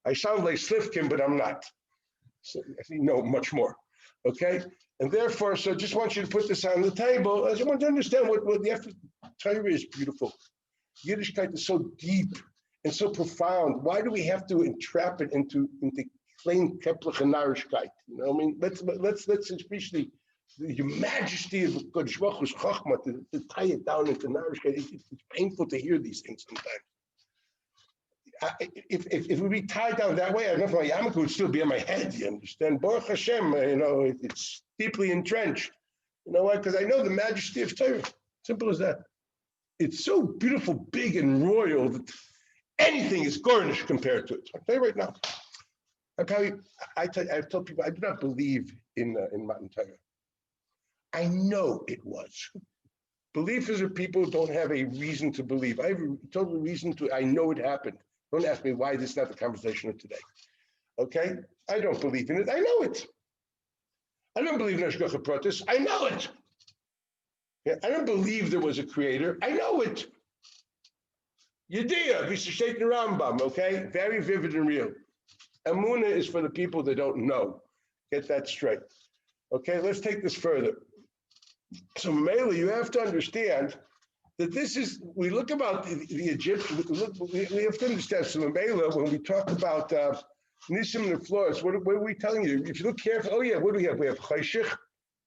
I sound like Slifkin, but I'm not. So I know much more, okay? And therefore, so just want you to put this on the table. I just want to understand what the effort. Torah is beautiful. Yiddishkeit is so deep and so profound. Why do we have to entrap it into plain Kepler and Narishkeit? I mean, let's especially the majesty of Kodesh Baruch Hu's Chachma to tie it down into Narishkeit. It's painful to hear these things sometimes. If we be tied down that way, I don't know if my yarmulke would still be in my head. You understand? Baruch Hashem, it's deeply entrenched. You know why? Because I know the majesty of Torah. Simple as that. It's so beautiful, big, and royal that anything is garnished compared to it. I'll tell you right now. I've told people I do not believe in Matan Torah. I know it was. Believers are people who don't have a reason to believe. I have a total reason to. I know it happened. Don't ask me why this is not the conversation of today. Okay? I don't believe in it. I know it. I don't believe in Hashgacha Pratis. I know it. Yeah, I don't believe there was a creator. I know it. Yediyah, V'sishtet Rambam, okay? Very vivid and real. Emunah is for the people that don't know. Get that straight. Okay, let's take this further. So, Mela, you have to understand that this is, we look about the Egyptians, we have to understand, so Mela, when we talk about Nisim and Flores, what are we telling you? If you look carefully, what do we have? We have Chayshich.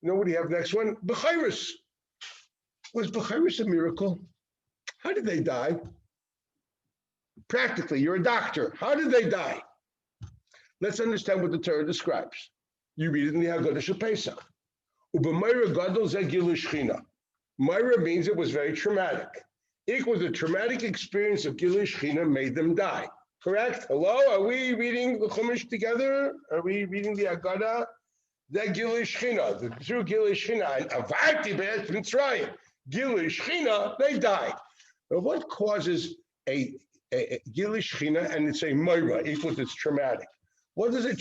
You know what do we have next one? Bechairis. Was Bechairis a miracle? How did they die? Practically, you're a doctor. How did they die? Let's understand what the Torah describes. You read it in the Haggadah Shel Pesach. U'b'mayra gadol zeh gilui shechina. Myra means it was very traumatic. Equal the traumatic experience of gilui shechina made them die. Correct? Hello? Are we reading the Chumash together? Are we reading the Haggadah? Zeh gilui shechina. Through gilui shechina and avarti be'et Mitzraim. Gilui shechina, they died. Now, what causes a gilui shechina and it's a myra equals it's traumatic? What does an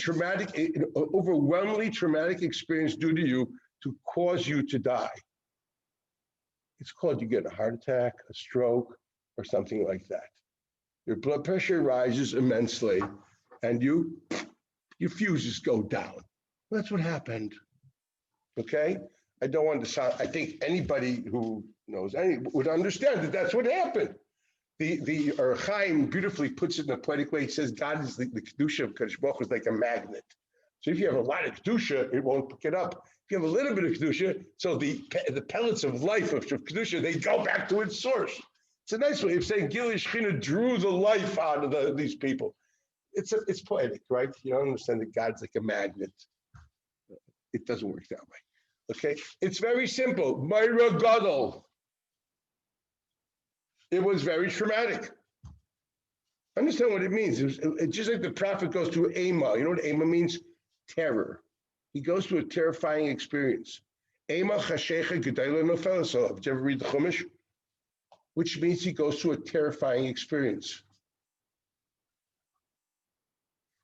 overwhelmingly traumatic experience do to you to cause you to die? It's called you get a heart attack, a stroke, or something like that. Your blood pressure rises immensely, and your fuses go down. That's what happened. Okay? I don't want to sound. I think anybody who knows would understand that that's what happened. The Chaim beautifully puts it in a poetic way. He says God is the kedusha of Kadosh Baruch Hu is like a magnet. So if you have a lot of kedusha, it won't pick it up. If you have a little bit of kedusha, so the pellets of life of kedusha, they go back to its source. It's a nice way of saying Gilui Shechina drew the life out of these people. it's poetic, right? You don't understand that God's like a magnet. It doesn't work that way. Okay, it's very simple. Myra Gadol. It was very traumatic. Understand what it means. It's just like the prophet goes through Ema. You know what Ema means? Terror. He goes through a terrifying experience. Ema chashecha gedayla nofel salav. Did you ever read the Chumash? Which means he goes through a terrifying experience.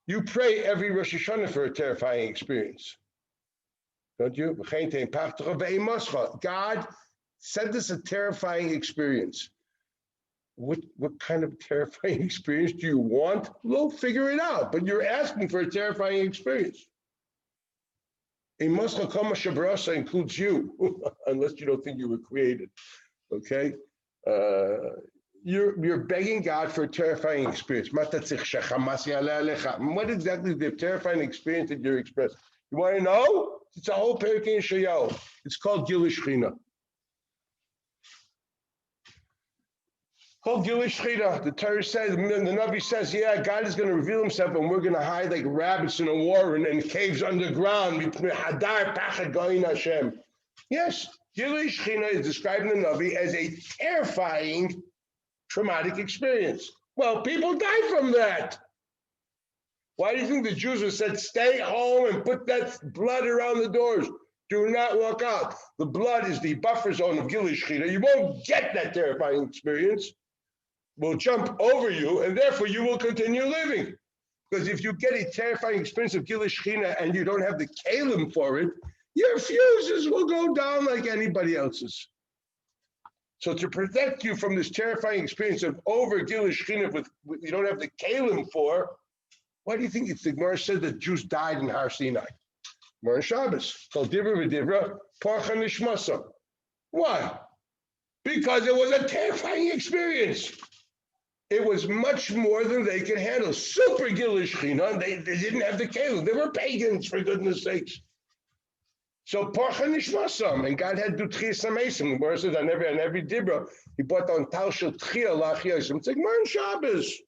You pray every Rosh Hashanah for a terrifying experience. Don't you? God sent us a terrifying experience. What kind of terrifying experience do you want? We'll figure it out, but you're asking for a terrifying experience. A Moscha Kama Shabrasa includes you, unless you don't think you were created. Okay? You're begging God for a terrifying experience. What exactly is the terrifying experience that you're expressing? You want to know? It's a whole parak in Shayahu. It's called Gilish Shchina. Called Gilish Shchina. The Torah says, the Navi says, yeah, God is going to reveal himself and we're going to hide like rabbits in a warren and caves underground. Hadar Pachad Goyin Hashem. Yes, Gilish Shchina is describing the Navi as a terrifying, traumatic experience. Well, people die from that. Why do you think the Jews have said, stay home and put that blood around the doors? Do not walk out. The blood is the buffer zone of Gilish Shchina. You won't get that terrifying experience. Will jump over you, and therefore you will continue living. Because if you get a terrifying experience of Gilish Shchina and you don't have the kalim for it, your fuses will go down like anybody else's. So to protect you from this terrifying experience of over Gilish Shchina with you don't have the kalim for, why do you think the Gemara said that Jews died in Har Sinai? Gemara Shabbos, called Divra v'Divra, Parcha Nishmasa. Why? Because it was a terrifying experience. It was much more than they could handle. Super Gilish Shchina, they didn't have the kalim. They were pagans, for goodness sakes. So Parcha Nishmasam, and God had to do Zchiras Amesim. The Gemara says on every Dibra, he brought on Tal Shel Tchia Lachiyos. It's like Gemara Shabbos.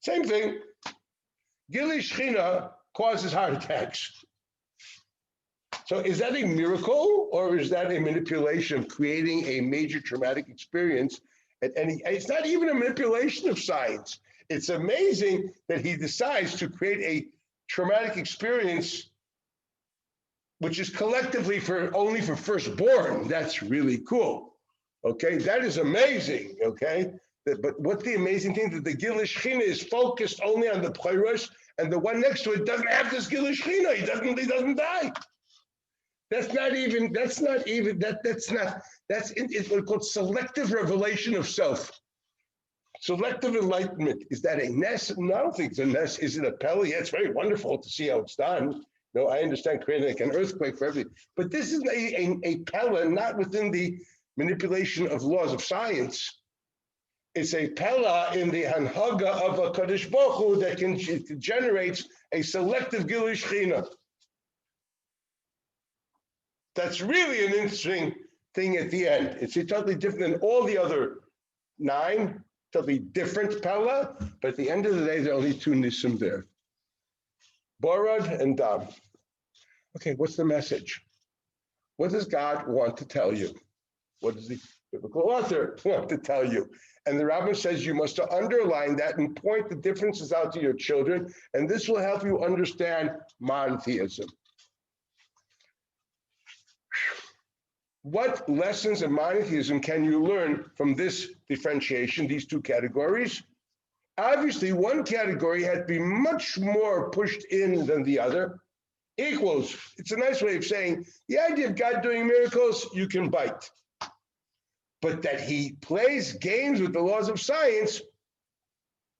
Same thing. Gilish Shchina causes heart attacks. So is that a miracle or is that a manipulation of creating a major traumatic experience? It's not even a manipulation of science. It's amazing that he decides to create a traumatic experience which is collectively only for firstborn. That's really cool. Okay, that is amazing. Okay. But what's the amazing thing that the Gilish Shchina is focused only on the Pcheiros, and the one next to it doesn't have this Gilish Shchina. He doesn't die. That's it's what's called selective revelation of self. Selective enlightenment. Is that a ness? No, I don't think it's a ness. Is it a pella? Yeah, it's very wonderful to see how it's done. No, I understand creating like an earthquake for everything. But this is a pella, not within the manipulation of laws of science. It's a pella in the hanhaga of a Kadosh Baruch Hu that generates a selective Gilish Shchina. That's really an interesting thing at the end. It's totally different than all the other 9, totally different pella, but at the end of the day, there are only 2 nisim there. Borad and Dam. Okay, what's the message? What does God want to tell you? What does the biblical author want to tell you? And the Rambam says you must underline that and point the differences out to your children, and this will help you understand monotheism. What lessons of monotheism can you learn from this differentiation, these 2 categories? Obviously, one category had to be much more pushed in than the other. Equals. It's a nice way of saying the idea of God doing miracles, you can bite. But that he plays games with the laws of science,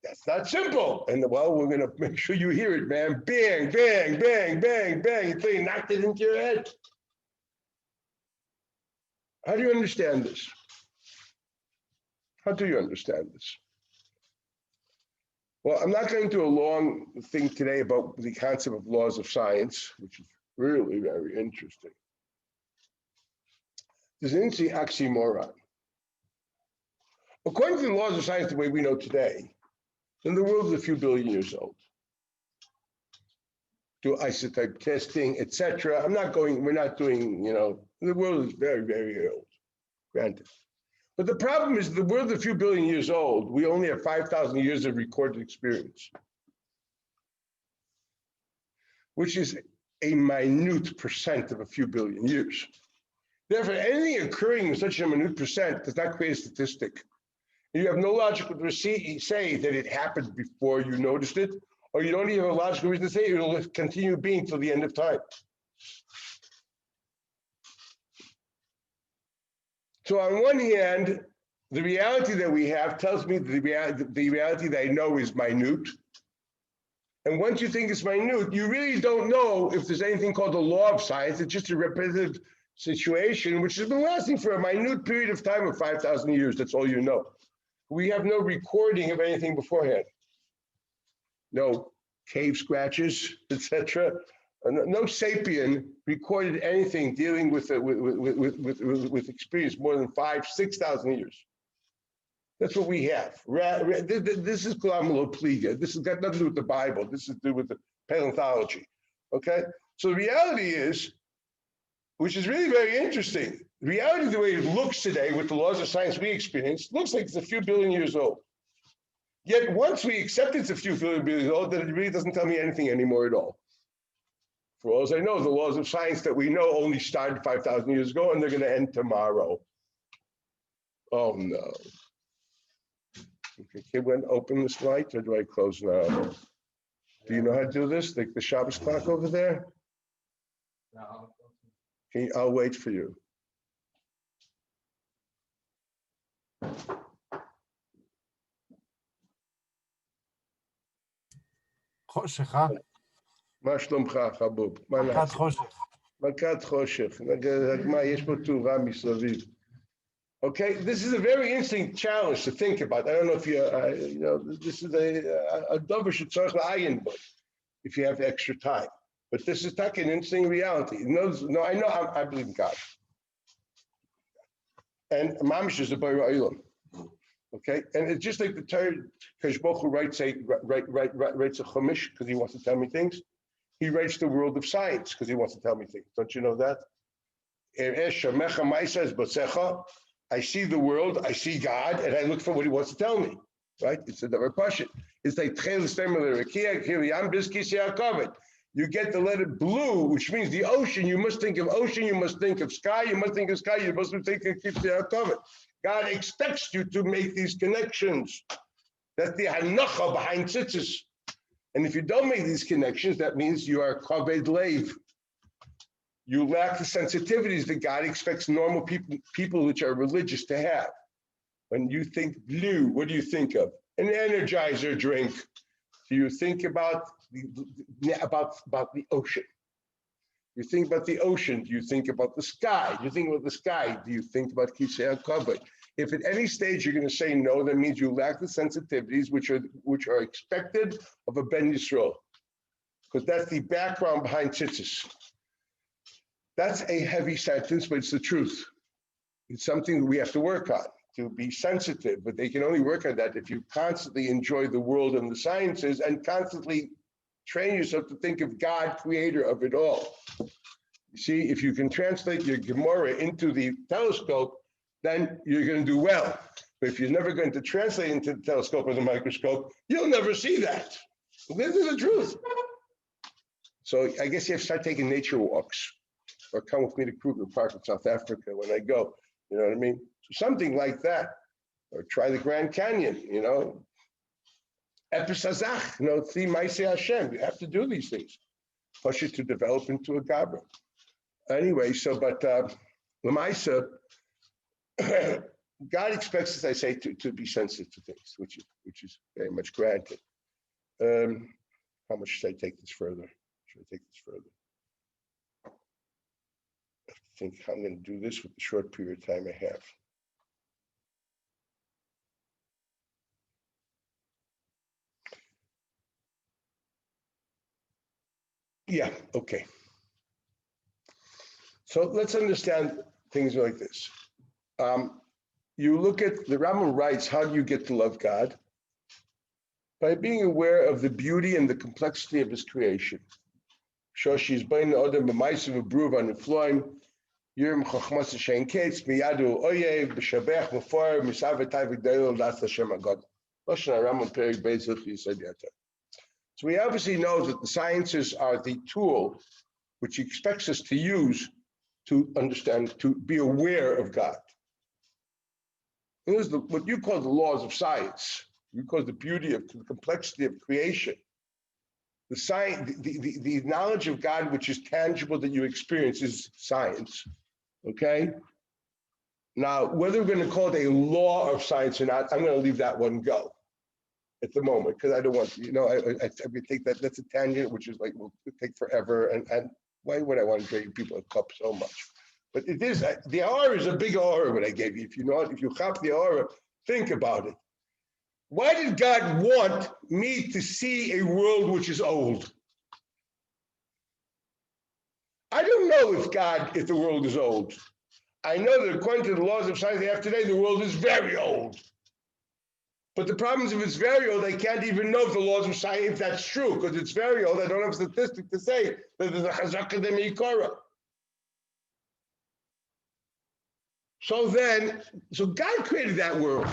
that's not simple. And well, we're going to make sure you hear it, man. Bang, bang, bang, bang, bang, until you knocked it into your head. How do you understand this? How do you understand this? Well, I'm not going to do a long thing today about the concept of laws of science, which is really very interesting. There's an interesting oxymoron. According to the laws of science, the way we know today, And the world is a few billion years old. Do isotope testing, etc. We're not doing, the world is very, very old, granted. But the problem is the world is a few billion years old. We only have 5,000 years of recorded experience, which is a minute percent of a few billion years. Therefore, anything occurring in such a minute percent does not create a statistic. You have no logical reason to say that it happened before you noticed it, or you don't even have a logical reason to say it will continue being till the end of time. So on one hand, the reality that we have tells me the reality that I know is minute. And once you think it's minute, you really don't know if there's anything called the law of science. It's just a repetitive situation, which has been lasting for a minute period of time of 5,000 years. That's all you know. We have no recording of anything beforehand. No cave scratches, etc. No sapien recorded anything dealing with experience more than 5,000-6,000 years. That's what we have. This is Kulamaloplega. This has got nothing to do with the Bible. This is to do with the paleontology. Okay? So the reality is, which is really very interesting, the reality, the way it looks today with the laws of science we experience, looks like it's a few billion years old. Yet once we accept it's a few billion years old, then it really doesn't tell me anything anymore at all. For all as I know, the laws of science that we know only started 5,000 years ago, and they're going to end tomorrow. Oh, no. Okay, can we open this light, or do I close now? Do you know how to do this? Like the Shabbos clock over there? No. I'll wait for you. חושך, מה שלומך, חבוב? מכת חושך. מכת חושך. מה, יש פה טובה מסביב. Okay, this is a very interesting challenge to think about. I don't know if this is a davar shetzarich la'ayin bo, if you have extra time. But this is an interesting reality. No, I believe in God. And mamish is a bar olam. Okay, and it's just like the Torah, Kadosh Baruch Hu writes a chumash because he wants to tell me things. He writes the world of science because he wants to tell me things. Don't you know that? I see the world, I see God, and I look for what he wants to tell me. Right? It's a davar pashut. It's like you get the letter blue, which means the ocean. You must think of ocean. You must think of sky. You must think of sky. You must think of Kitzei HaKavod. God expects you to make these connections. That's the hanacha behind tzitzis. And if you don't make these connections, that means you are kaved leiv. You lack the sensitivities that God expects normal people which are religious to have. When you think blue, what do you think of? An Energizer drink. Do you think about the ocean? You think about the ocean. Do you think about the sky? Do you think about the sky? Do you think about Kitzei HaKavod? If at any stage you're going to say no, that means you lack the sensitivities which are expected of a Ben Yisrael, because that's the background behind tzitzis. That's a heavy sentence, but it's the truth. It's something that we have to work on, to be sensitive, but they can only work on that if you constantly enjoy the world and the sciences and constantly train yourself to think of God, creator of it all. You see, if you can translate your Gemara into the telescope, then you're going to do well. But if you're never going to translate into the telescope or the microscope, you'll never see that. This is the truth. So I guess you have to start taking nature walks, or come with me to Kruger Park in South Africa when I go. You know what I mean? So something like that. Or try the Grand Canyon, Epis hazach, see Maaseh Hashem. You have to do these things. Push it to develop into a gabra. Anyway, but Lamaisa, God expects, as I say, to be sensitive to things, which is very much granted. How much should I take this further? I think I'm going to do this with the short period of time I have. Yeah, okay. So let's understand things like this. You look at, the Rambam writes, how do you get to love God? By being aware of the beauty and the complexity of his creation. Shoshi's bain odem b'maisav b'ruv anifloim, yirim chochmas shein kates miyadu oyev b'shabech b'for misavetay v'gdayol das Hashem agad. Lashon Aram Perik Beis Hilchos Yetzias. So we obviously know that the sciences are the tool which he expects us to use to understand, to be aware of God. And this is what you call the laws of science. You call the beauty of the complexity of creation. The science, the knowledge of God, which is tangible that you experience, is science. Okay? Now, whether we're going to call it a law of science or not, I'm going to leave that one go at the moment, because I don't want, I think that's a tangent, which is like, will take forever. And why would I want to drink people a cup so much? But it is, the aura is a big aura what I gave you. If you have the aura, think about it. Why did God want me to see a world which is old? I don't know if the world is old. I know that according to the laws of science they have today, the world is very old. But the problem is, if it's very old, I can't even know if the laws of science, if that's true, because it's very old. I don't have statistics to say that there's a chazaka de meikora. So God created that world.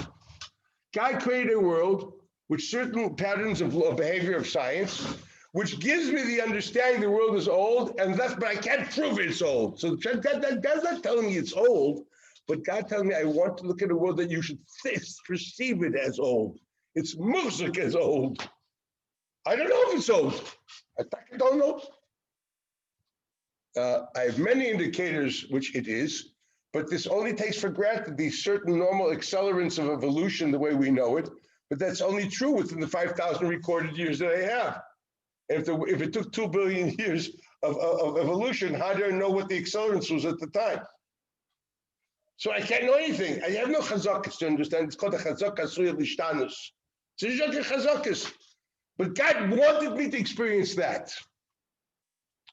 God created a world with certain patterns of behavior of science, which gives me the understanding the world is old, but I can't prove it's old. So God's not telling me it's old. But God tells me I want to look at a world that you should perceive it as old. It's music as old. I don't know if it's old. I don't know. I have many indicators which it is, but this only takes for granted these certain normal accelerants of evolution the way we know it. But that's only true within the 5,000 recorded years that I have. And if it took 2 billion years of evolution, how do I know what the accelerants was at the time? So I can't know anything. I have no chazakas to understand. It's called a chazakas suya lishtanus. It's just a chazakas. But God wanted me to experience that.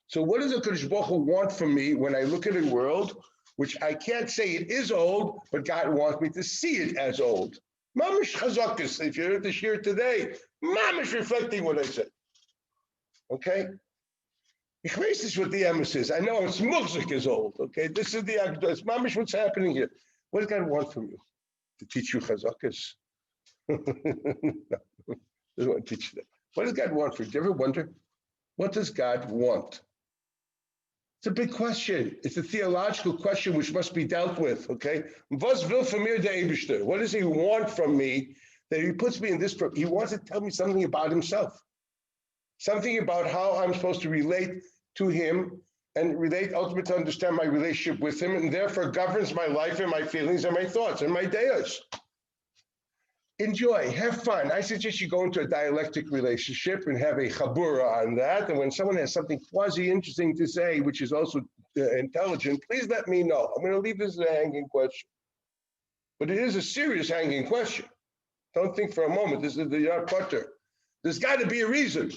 So what does the Kadosh Baruch Hu want from me when I look at a world which I can't say it is old, but God wants me to see it as old? Mamish chazakas. If you're at the shir today, mamish reflecting what I said. Okay? Kriyas is what the emes is. I know it's music is old. Okay, this is it's mamish what's happening here. What does God want from you? To teach you chazakas? No, doesn't want to teach you that. What does God want from you? Do you ever wonder? What does God want? It's a big question. It's a theological question which must be dealt with. Okay, was will from mir der Eibishter? What does He want from me that He puts me in this? He wants to tell me something about Himself. Something about how I'm supposed to relate to Him and relate ultimately to understand my relationship with Him, and therefore governs my life and my feelings and my thoughts and my dayas. Enjoy, have fun. I suggest you go into a dialectic relationship and have a chabura on that. And when someone has something quasi-interesting to say, which is also intelligent, please let me know. I'm going to leave this as a hanging question. But it is a serious hanging question. Don't think for a moment, this is the Yar Potter. There's got to be a reason.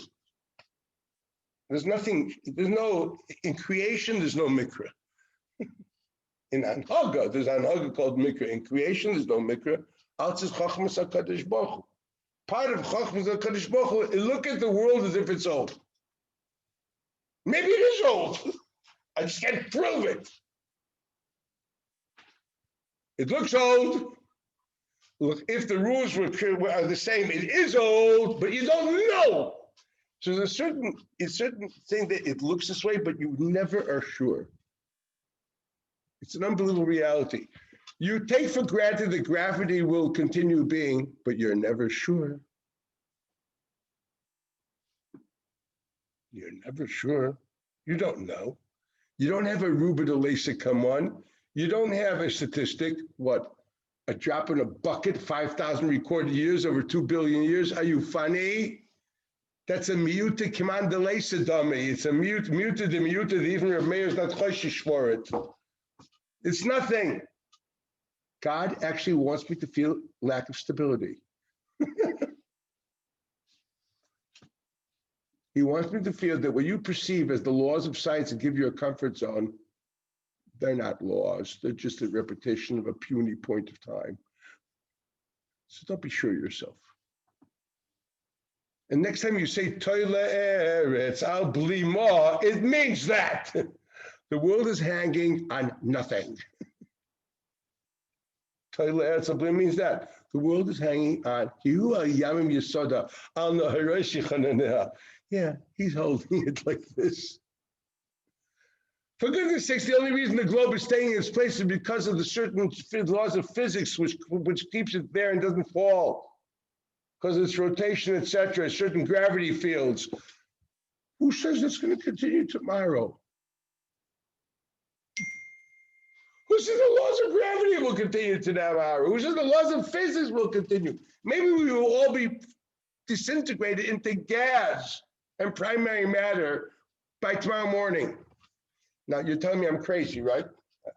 There's in creation, there's no mikra. In Anhaga, there's Anhaga called mikra. In creation, there's no mikra. Part of Chachmas HaKadosh Baruch Hu, look at the world as if it's old. Maybe it is old. I just can't prove it. It looks old. Look, if the rules are the same, it is old, but you don't know. So there's a certain thing that it looks this way, but you never are sure. It's an unbelievable reality. You take for granted that gravity will continue being, but you're never sure. You're never sure. You don't know. You don't have a Ruben Alesa come on. You don't have a statistic, a drop in a bucket, 5,000 recorded years over 2 billion years. Are you funny? That's a muted command Alesa dummy. It's a muted, even your mayor's not choshish for it. It's nothing. God actually wants me to feel lack of stability. He wants me to feel that what you perceive as the laws of science and give you a comfort zone, they're not laws. They're just a repetition of a puny point of time. So don't be sure of yourself. And next time you say Toile Eretz Al Blima, it means that the world is hanging on nothing. Toile Eretz Al Blima means that the world is hanging on Yamim Yesoda Al Naharoshi Chananeh. Yeah, he's holding it like this. For goodness sakes, the only reason the globe is staying in its place is because of the certain laws of physics which keeps it there and doesn't fall. Because of its rotation, etc., certain gravity fields. Who says it's going to continue tomorrow? Who says the laws of gravity will continue tomorrow? Who says the laws of physics will continue? Maybe we will all be disintegrated into gas and primary matter by tomorrow morning. Now, you're telling me I'm crazy, right?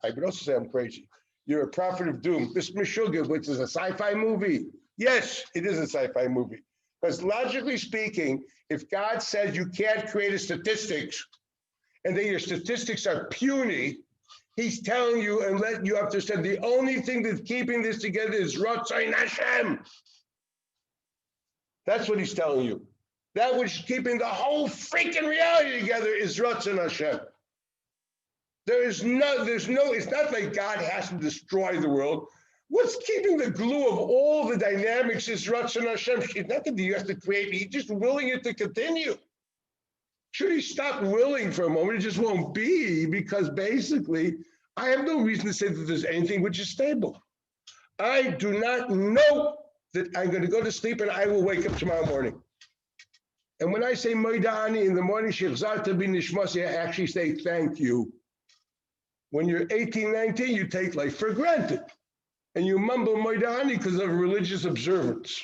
I could also say I'm crazy. You're a prophet of doom. This Meshuggah, which is a sci-fi movie. Yes, it is a sci-fi movie. Because logically speaking, if God says you can't create a statistics and that your statistics are puny, he's telling you and letting you understand the only thing that's keeping this together is Ratzon Hashem. That's what he's telling you. That which is keeping the whole freaking reality together is Ratzon Hashem. It's not like God has to destroy the world. What's keeping the glue of all the dynamics is Ratzon Hashem. It's not that he has to create, he's just willing it to continue. Should he stop willing for a moment? It just won't be, because basically, I have no reason to say that there's anything which is stable. I do not know that I'm going to go to sleep and I will wake up tomorrow morning. And when I say Moidani in the morning, Shechzarta bin Nishmasi, I actually say thank you. When you're 18, 19, you take life for granted. And you mumble Moidani because of religious observance.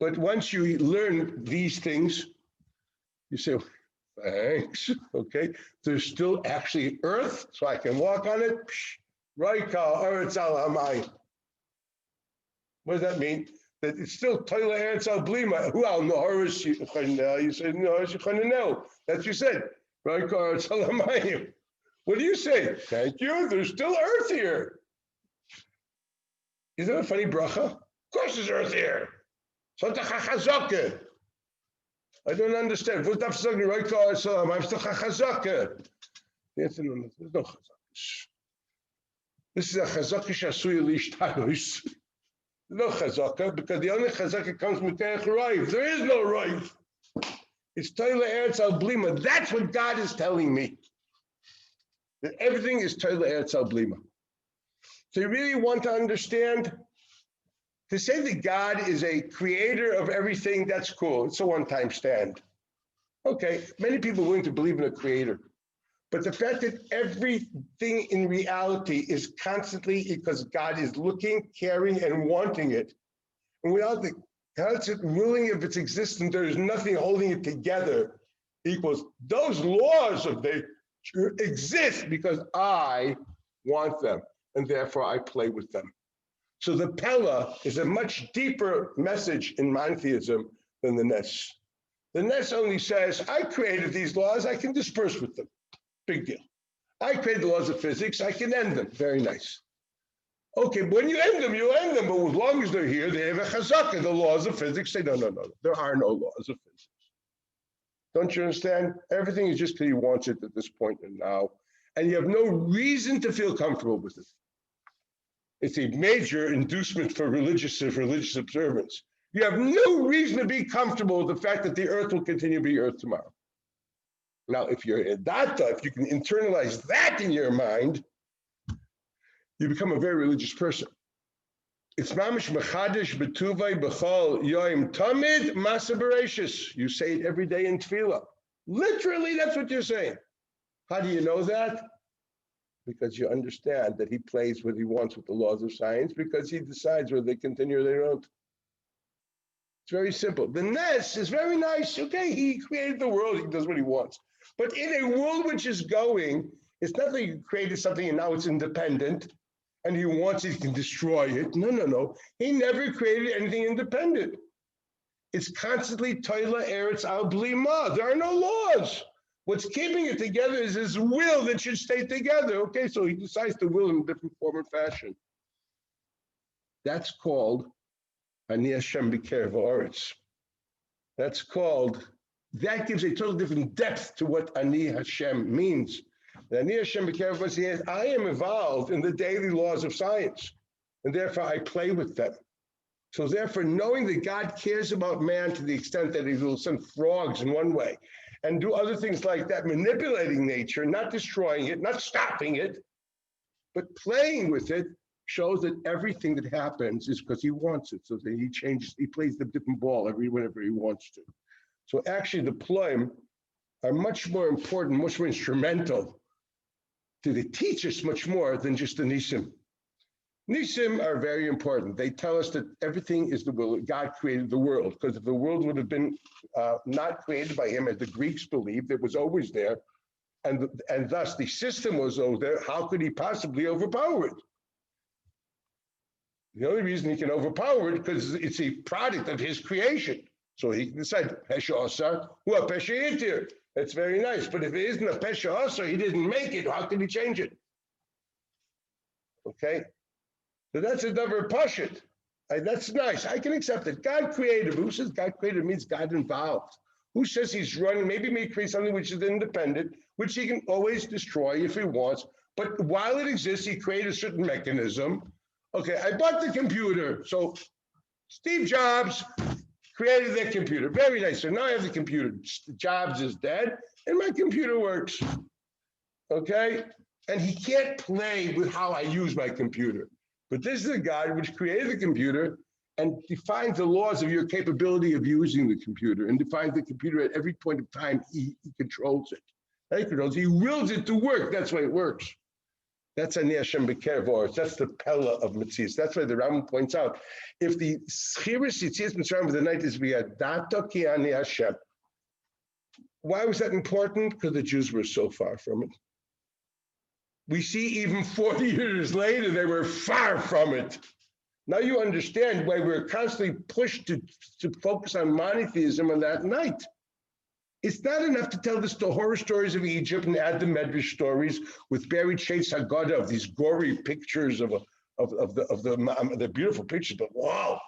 But once you learn these things, you say, thanks, okay? There's still actually earth, so I can walk on it. What does that mean? That it's still Toila Eretz Al Blima. Who al Noharish Chanel? You said Noharish Chanel. That's what you said. What do you say? Thank you. There's still earth here. Isn't that a funny bracha? Of course there's earth here. I don't understand. I'm still chazaka. There's no chazaka. This is a chazaka shasuya lishtalos. No chazaka, because the only chazaka comes from Terech Raiv. There is no Raiv. It's Toila Eretz Al Blima. That's what God is telling me. That everything is Toila Eretz Al Blima. So you really want to understand? To say that God is a creator of everything, that's cool. It's a one-time stand. Okay, many people are willing to believe in a creator. But the fact that everything in reality is constantly because God is looking, caring, and wanting it. And without the constant willing of its existence, there is nothing holding it together, equals those laws of nature exist because I want them, and therefore I play with them. So the Pella is a much deeper message in monotheism than the Nes. The Nes only says, I created these laws, I can disperse with them. Big deal. I created the laws of physics, I can end them. Very nice. Okay, but when you end them, you end them. But as long as they're here, they have a chazaka. The laws of physics say, no. There are no laws of physics. Don't you understand? Everything is just because he wants it at this point and now. And you have no reason to feel comfortable with it. It's a major inducement for religious observance. You have no reason to be comfortable with the fact that the earth will continue to be earth tomorrow. Now, if you're a data, if you can internalize that in your mind, you become a very religious person. It's mamish mechadish betuvay b'chol yoim tamid masa bereshis. You say it every day in tefillah. Literally, that's what you're saying. How do you know that? Because you understand that he plays what he wants with the laws of science, because he decides whether they continue or they don't. It's very simple. The Nes is very nice. Okay, he created the world. He does what he wants. But in a world which is going, it's not that you created something and now it's independent and he wants it, he can destroy it. No. He never created anything independent. It's constantly Toila Eretz Al Blima. There are no laws. What's keeping it together is his will that should stay together. Okay, so he decides to will in a different form and fashion. That's called Ani Hashem b'kerev ha'aretz. That's called, that gives a total different depth to what Ani Hashem means. The Ani Hashem b'kerev ha'aretz is, I am involved in the daily laws of science, and therefore I play with them. So therefore, knowing that God cares about man to the extent that he will send frogs in one way, and do other things like that, manipulating nature, not destroying it, not stopping it, but playing with it, shows that everything that happens is because he wants it. So that he changes, he plays the different ball whenever he wants to. So actually the ploim are much more important, much more instrumental to teach us much more than just the nisim. Nisim are very important. They tell us that everything is the will. God created the world, because if the world would have been not created by him, as the Greeks believed, it was always there, and thus the system was over there, how could he possibly overpower it? The only reason he can overpower it because it's a product of his creation. So he decided, Pesha Asa, who a Pesha Yitir. That's very nice. But if it isn't a Pesha Asa, he didn't make it, how can he change it? Okay? So that's another Pashit. That's nice. I can accept it. God created. Who says God created means God involved? Who says he's running? Maybe he may create something which is independent, which he can always destroy if he wants. But while it exists, he created a certain mechanism. Okay, I bought the computer. So Steve Jobs created that computer. Very nice. So now I have the computer. Jobs is dead, and my computer works. Okay? And he can't play with how I use my computer. But this is a God which created the computer and defines the laws of your capability of using the computer, and defines the computer at every point of time. He controls it. He wills it to work. That's why it works. That's Ani Hashem b'kerev ha'aretz. That's the Pella of Yetzias. That's why the Rambam points out, if the Zchiras Yetzias Mitzraim of the night is v'yadato ki Ani Hashem, why was that important? Because the Jews were so far from it. We see even 40 years later, they were far from it. Now you understand why we're constantly pushed to focus on monotheism on that night. It's not enough to tell the horror stories of Egypt and add the Medrash stories with buried shades Haggadah of these gory pictures of the beautiful pictures, but wow,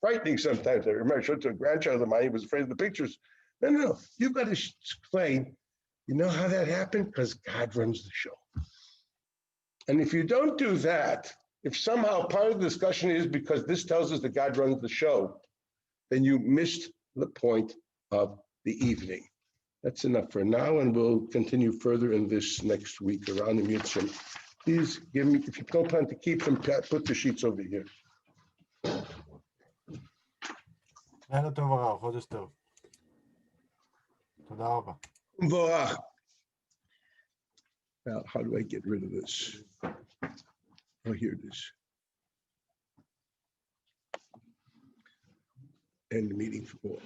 frightening sometimes. I remember I showed it to a grandchild of mine. He was afraid of the pictures. No. You've got to explain. You know how that happened? Because God runs the show. And if you don't do that, if somehow part of the discussion is because this tells us that God runs the show, then you missed the point of the evening. That's enough for now, and we'll continue further in this next week around the Mitzraim. Please give me, if you don't plan to keep them, put the sheets over here. לילה טוב הרב, חודש טוב. תודה רבה. Now, how do I get rid of this? Oh, here it is. End the meeting for all.